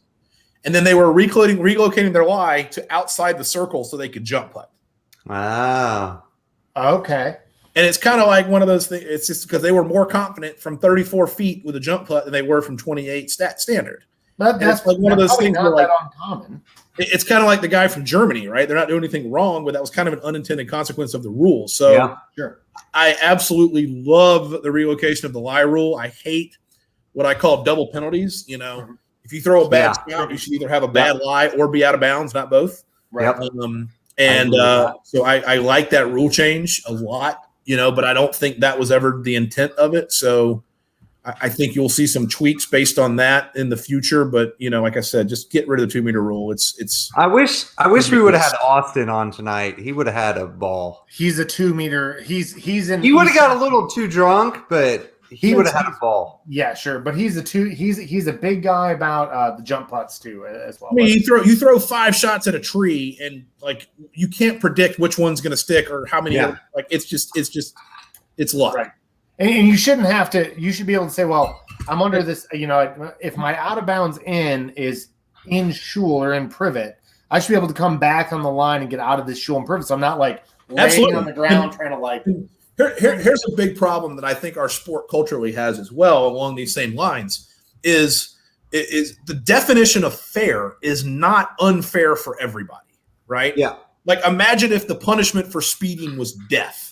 And then they were relocating their lie to outside the circle so they could jump putt. Wow. Okay. And it's kind of like one of those things. It's just because they were more confident from 34 feet with a jump putt than they were from 28 standard. That's like one of those things not where, like, that uncommon. It's kind of like the guy from Germany, right? They're not doing anything wrong, but that was kind of an unintended consequence of the rule. So Yeah. Sure. I absolutely love the relocation of the lie rule. I hate what I call double penalties. You know, if you throw a bad scout, you should either have a bad lie or be out of bounds, not both. Right. Yep. So I like that rule change a lot, you know, but I don't think that was ever the intent of it. So I think you'll see some tweaks based on that in the future. But, you know, like I said, just get rid of the 2 meter rule. It's. I wish we would have had Austin on tonight. He would have had a ball. He's a 2 meter. He's in. He would have got a little too drunk, but he would have had a ball. Yeah, sure. But he's a big guy about the jump putts too as well. I mean, you throw 5 shots at a tree and like you can't predict which one's going to stick or how many. Yeah. Like it's luck. Right. And you shouldn't have to. You should be able to say, "Well, I'm under this." You know, if my out of bounds in is in shul or in privet, I should be able to come back on the line and get out of this shul and privet. So I'm not like laying on the ground trying to like. Here's a big problem that I think our sport culturally has as well along these same lines is the definition of fair is not unfair for everybody, right? Yeah. Like imagine if the punishment for speeding was death.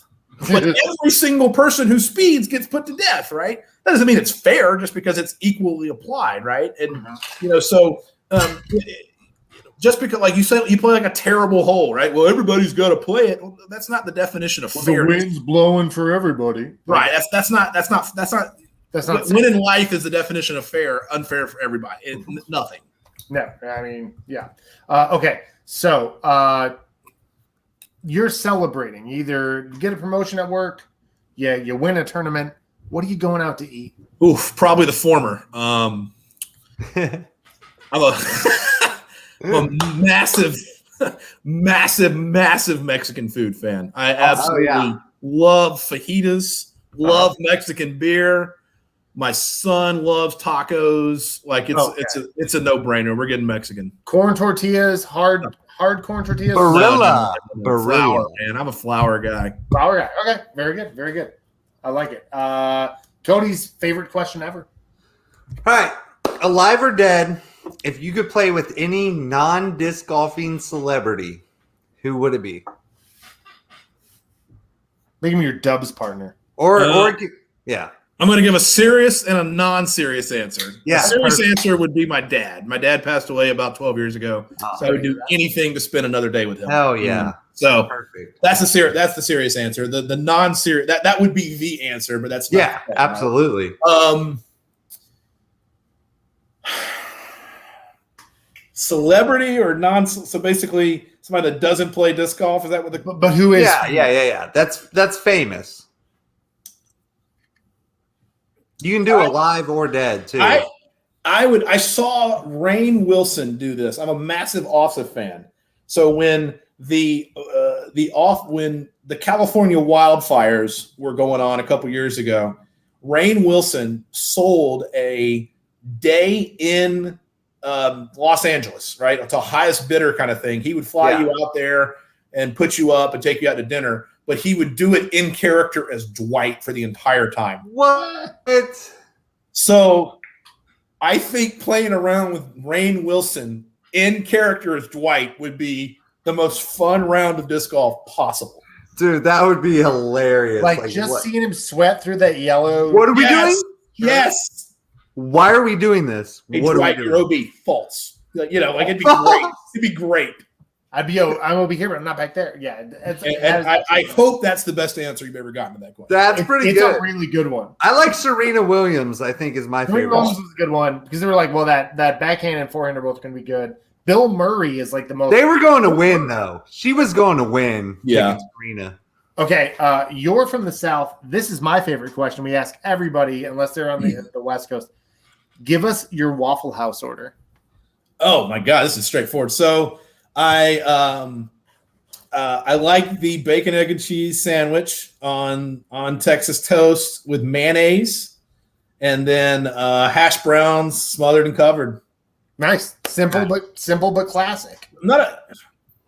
But every single person who speeds gets put to death, right? That doesn't mean it's fair just because it's equally applied, right? And you know, so just because, like you said, you play like a terrible hole, right? Well, everybody's got to play it. Well, that's not the definition of fair. The wind's blowing for everybody, right? That's not. Win in life is the definition of fair. Unfair for everybody. Nothing. No, I mean, yeah. Okay, so you're celebrating. Either you get a promotion at work, you win a tournament. What are you going out to eat? Oof, probably the former. I'm a massive Mexican food fan. I absolutely love fajitas, love Mexican beer. My son loves tacos. Like it's a no-brainer. We're getting Mexican. Corn tortillas, hard corn tortillas. Barilla. Flour, man. I'm a flour guy. Flour guy. Okay, very good, very good. I like it. Cody's favorite question ever. All right. Alive or dead, if you could play with any non-disc golfing celebrity, who would it be? Make him your Dubs partner. Yeah. I'm going to give a serious and a non-serious answer. Yeah, the serious answer would be my dad. My dad passed away about 12 years ago, so I would do anything to spend another day with him. Hell yeah. So Perfect. that's the serious answer. The non-serious that would be the answer, but that's not absolutely. Celebrity or non? So basically, somebody that doesn't play disc golf. Is that what the? But who is? Yeah. That's famous. You can do a live or dead too. I saw Rainn Wilson do this. I'm a massive Offset fan. So when the California wildfires were going on a couple years ago, Rainn Wilson sold a day in Los Angeles, right? It's a highest bidder kind of thing. He would fly you out there and put you up and take you out to dinner, but he would do it in character as Dwight for the entire time. What? So I think playing around with Rainn Wilson in character as Dwight would be the most fun round of disc golf possible. Dude, that would be hilarious. Like just seeing him sweat through that yellow. What are we doing? Yes. Why are we doing this? Hey, what Dwight, are we your doing? OB, false. Like, it'd be great. It'd be great. I'm over here, but I'm not back there. Yeah. I hope that's the best answer you've ever gotten to that question. That's pretty it's good. It's a really good one. I like Serena Williams, I think, is my favorite. Serena Williams was a good one because they were like, well, that backhand and forehand are both going to be good. Bill Murray is like the most. They were going to win, though. She was going to win. Yeah. Serena. Okay, you're from the South. This is my favorite question. We ask everybody, unless they're on the West Coast. Give us your Waffle House order. Oh my God, this is straightforward. So I like the bacon, egg, and cheese sandwich on Texas toast with mayonnaise, and then hash browns smothered and covered. Nice, simple but classic.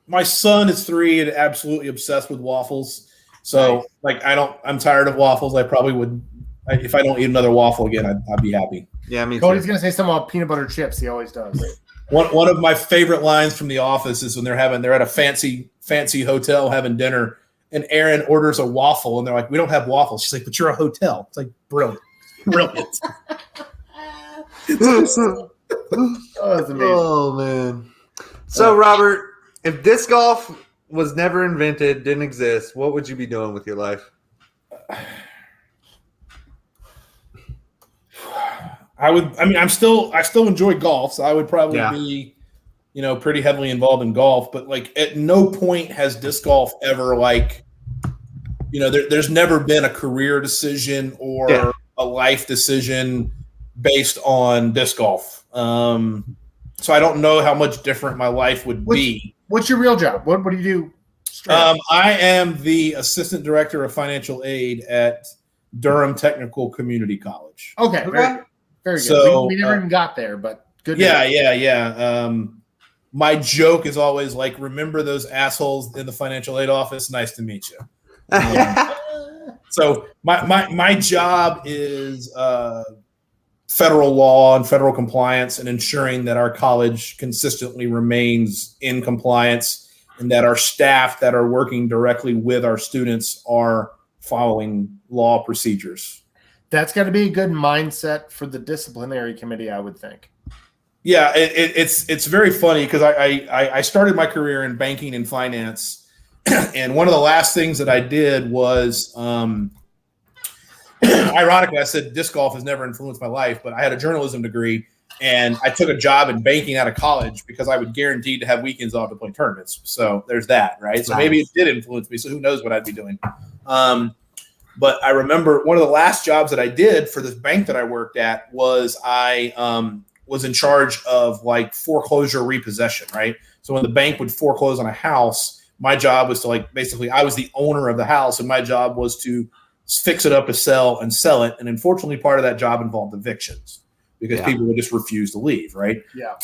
My son is 3 and absolutely obsessed with waffles. So I'm tired of waffles. I probably would, if I don't eat another waffle again, I'd be happy. Yeah, me too. Cody's gonna say something about peanut butter chips. He always does. One of my favorite lines from The Office is when they're at a fancy hotel having dinner, and Erin orders a waffle, and they're like, "We don't have waffles." She's like, "But you're a hotel." It's like brilliant. Oh, that's amazing. Oh man. So Robert, if disc golf was never invented, didn't exist, what would you be doing with your life? I still enjoy golf, so I would probably be, pretty heavily involved in golf, but like at no point has disc golf ever there's never been a career decision or a life decision based on disc golf. So I don't know how much different my life would be. What's your real job? What do you do? I am the assistant director of financial aid at Durham Technical Community College. Okay. Very good. So, we never even got there, but good. Yeah. My joke is always like, remember those assholes in the financial aid office? Nice to meet you. So my job is federal law and federal compliance and ensuring that our college consistently remains in compliance and that our staff that are working directly with our students are following law procedures. That's got to be a good mindset for the disciplinary committee, I would think. Yeah, it's very funny because I started my career in banking and finance, and one of the last things that I did was, ironically, I said disc golf has never influenced my life, but I had a journalism degree, and I took a job in banking out of college because I would guaranteed to have weekends off to play tournaments. So there's that, right? So maybe it did influence me. So who knows what I'd be doing. But I remember one of the last jobs that I did for this bank that I worked at was I was in charge of like foreclosure repossession, right? So when the bank would foreclose on a house, my job was to basically I was the owner of the house, and my job was to fix it up to sell it. And unfortunately, part of that job involved evictions because people would just refuse to leave, right? Yeah.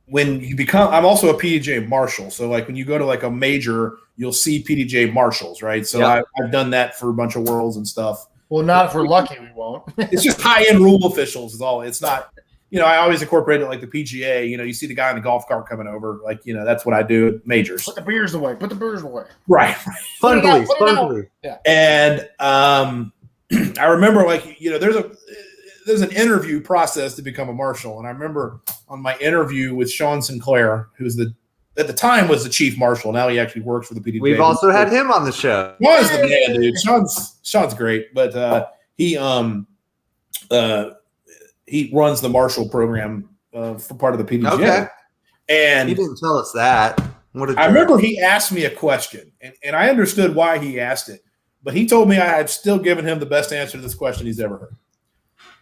When you become, I'm also a PDGA marshal. So like when you go to like a major, you'll see PDGA marshals, right? So I've done that for a bunch of worlds and stuff. Well, not if we're lucky, we won't. It's just high-end rule officials is all. It's not, I always incorporate it like the PGA. You see the guy in the golf cart coming over. Like, that's what I do at majors. Put the beers away. Right. Fun police. Yeah. And I remember there's an interview process to become a marshal. And I remember on my interview with Sean Sinclair, who's at the time was the chief marshal. Now he actually works for the PDGA. We've also had him on the show. Was the man, dude. Sean's great, but he runs the marshal program for part of the PDGA. Okay. And he didn't tell us that. I remember he asked me a question, and I understood why he asked it. but he told me I had still given him the best answer to this question he's ever heard.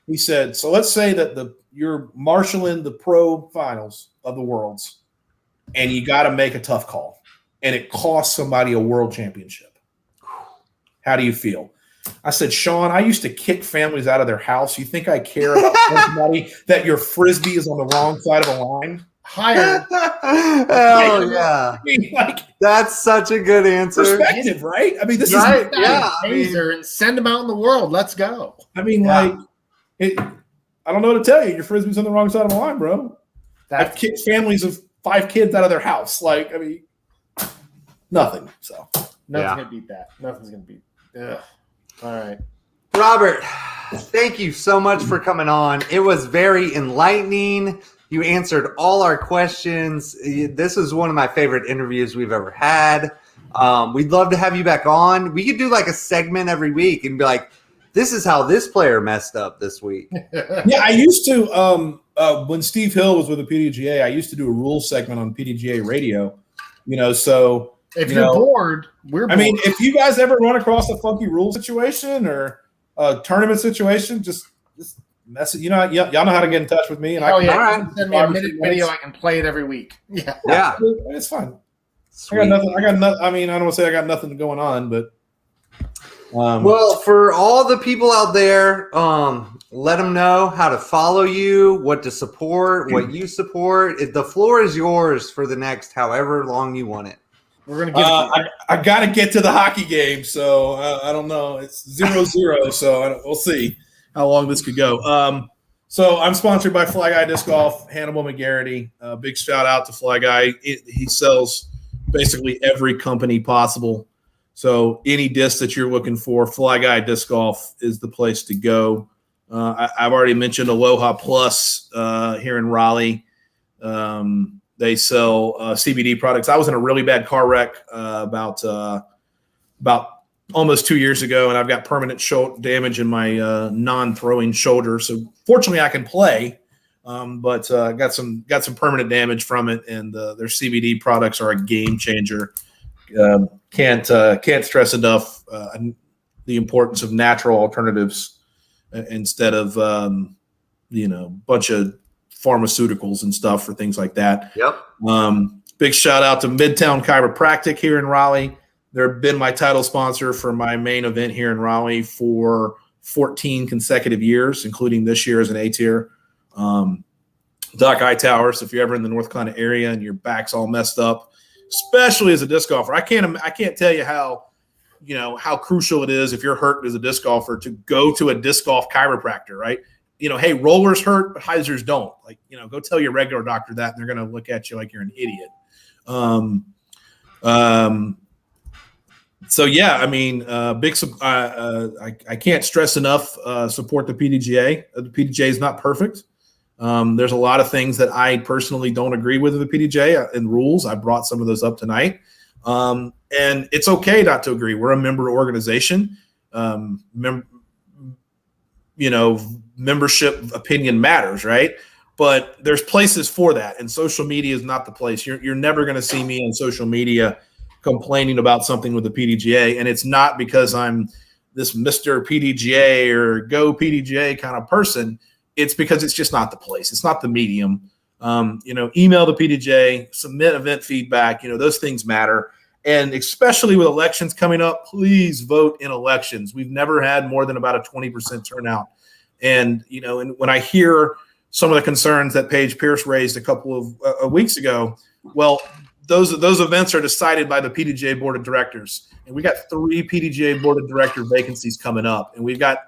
He said, so let's say that you're marshaling the pro finals of the worlds, and you got to make a tough call, and it costs somebody a world championship. How do you feel? I said, Sean, I used to kick families out of their house. You think I care about somebody that your Frisbee is on the wrong side of a line? Higher. Hell yeah. I mean, like, That's such a good answer. perspective, right? I mean, this Right, is yeah. Taser and send them out in the world. Let's go. I mean, Yeah. I don't know what to tell you. Your Frisbee's on the wrong side of the line, bro. I've kicked families of 5 kids out of their house. Like, I mean, nothing. So Nothing's gonna beat that. Nothing's gonna beat. Ugh. All right. Robert, thank you so much for coming on. It was very enlightening. You answered all our questions. This is one of my favorite interviews we've ever had. We'd love to have you back on. We could do like a segment every week and be like, this is how this player messed up this week. yeah, I used to when Steve Hill was with the PDGA, I used to do a rules segment on PDGA radio. So If you're bored, we're bored. I mean, if you guys ever run across a funky rule situation or a tournament situation, just message. Y'all know how to get in touch with me. And oh, yeah. all right. Send me a minute video. I can play it every week. Yeah. Yeah. It's fun. Sweet. I got nothing. I mean, I don't want to say I got nothing going on, but well, for all the people out there, let them know how to follow you, what to support, what you support. The floor is yours for the next however long you want it. We're gonna give I got to get to the hockey game, so I don't know. It's 0-0, so we'll see how long this could go. So I'm sponsored by Fly Guy Disc Golf, Hannibal McGarity. Big shout out to Fly Guy. He sells basically every company possible. So any disc that you're looking for, Fly Guy Disc Golf is the place to go. I've already mentioned Aloha Plus here in Raleigh. They sell CBD products. I was in a really bad car wreck about almost 2 years ago, and I've got permanent damage in my non-throwing shoulder. So fortunately, I can play, but got some permanent damage from it. And their CBD products are a game changer. Can't stress enough the importance of natural alternatives instead of bunch of pharmaceuticals and stuff for things like that. Yep. Big shout out to Midtown Chiropractic here in Raleigh. They've been my title sponsor for my main event here in Raleigh for 14 consecutive years, including this year as an A-tier. Doc Towers, if you're ever in the North Carolina area and your back's all messed up, especially as a disc golfer, I can't tell you how crucial it is if you're hurt as a disc golfer to go to a disc golf chiropractor, right? Hey, rollers hurt, but hyzers don't. Like, go tell your regular doctor that, and they're going to look at you like you're an idiot. So yeah, I mean, I can't stress enough, support the PDGA. The PDGA is not perfect. There's a lot of things that I personally don't agree with the PDGA and rules. I brought some of those up tonight. And it's okay not to agree. We're a member organization. Membership opinion matters, right? But there's places for that, and social media is not the place. You're never going to see me on social media complaining about something with the PDGA, and it's not because I'm this Mr. PDGA or Go PDGA kind of person. It's because it's just not the place. It's not the medium. Email the PDGA, submit event feedback. Those things matter. And especially with elections coming up, please vote in elections. We've never had more than about a 20% turnout. And, and when I hear some of the concerns that Paige Pierce raised a couple of weeks ago, well, those events are decided by the PDGA Board of Directors. And we got 3 PDGA Board of Director vacancies coming up. And we've got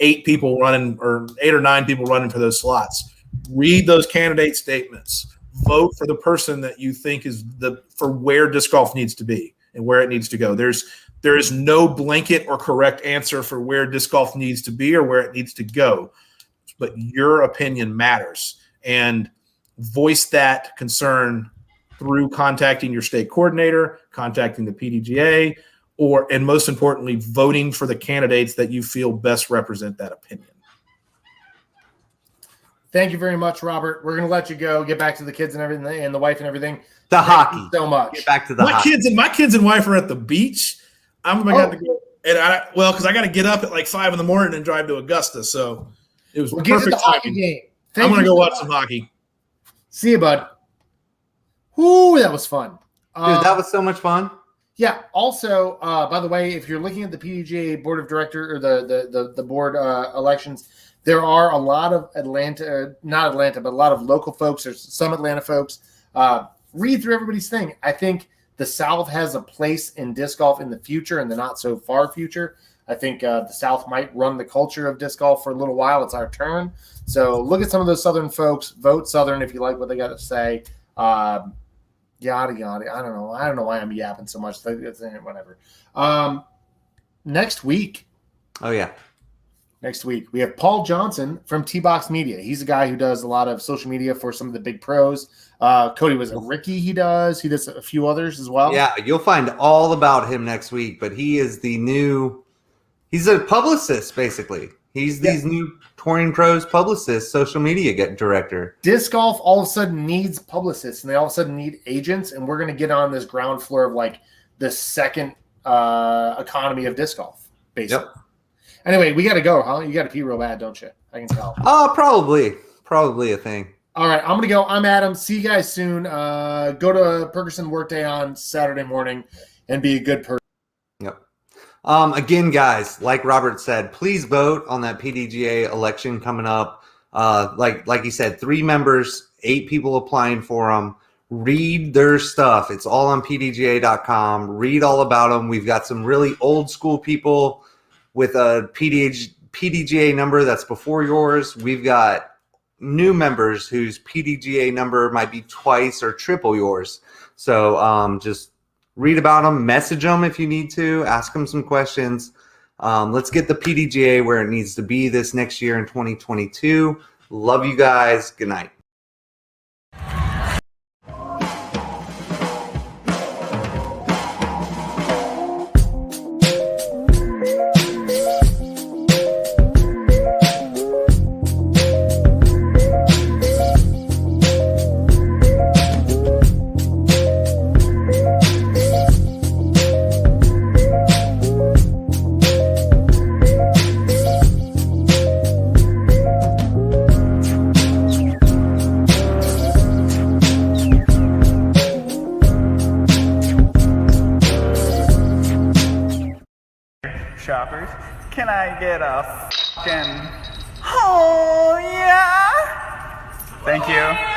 8 or 9 people running for those slots. Read those candidate statements. Vote for the person that you think is for where disc golf needs to be and where it needs to go. There is no blanket or correct answer for where disc golf needs to be or where it needs to go, but your opinion matters. And voice that concern through contacting your state coordinator, contacting the PDGA, and most importantly, voting for the candidates that you feel best represent that opinion. Thank you very much, Robert. We're going to let you go, get back to the kids and everything, and the wife and everything. Thank you so much. Get back to the hockey. My kids and wife are at the beach. I'm going to have to go because I got to get up at like 5 in the morning and drive to Augusta, so it was We'll get to the perfect hockey timing. game. I'm going to you go so watch much. some hockey. See you, bud. Ooh, that was fun. Dude, that was so much fun. Yeah. Also, by the way, if you're looking at the PDGA board of director or the board elections, there are a lot of not Atlanta, but a lot of local folks. There's some Atlanta folks. Read through everybody's thing. I think the South has a place in disc golf in the future, in the not so far future. I think the South might run the culture of disc golf for a little while. It's our turn. So look at some of those Southern folks. Vote Southern if you like what they got to say. Yada yada. I don't know. I don't know why I'm yapping so much. Whatever. Next week. Oh yeah. Next week we have Paul Johnson from T-Box Media. He's a guy who does a lot of social media for some of the big pros. Cody, was it Ricky? He does a few others as well. Yeah, you'll find all about him next week. But he is he's a publicist basically. He's these new touring pros publicist, social media director. Disc golf all of a sudden needs publicists, and they all of a sudden need agents, and we're going to get on this ground floor of like the second economy of disc golf, basically. Yep. Anyway, we got to go, huh? You got to pee real bad, don't you? I can tell. Probably a thing. All right, I'm going to go. I'm Adam. See you guys soon. Go to Perkerson Workday on Saturday morning and be a good person. Yep. Again, guys, like Robert said, please vote on that PDGA election coming up. Like he said, 3 members, 8 people applying for them. Read their stuff. It's all on PDGA.com. Read all about them. We've got some really old school people with a PDGA number that's before yours. We've got new members whose PDGA number might be twice or triple yours. So just read about them, message them if you need to, ask them some questions. Let's get the PDGA where it needs to be this next year in 2022. Love you guys. Good night. Shoppers, can I get a fucking oh yeah? Thank you.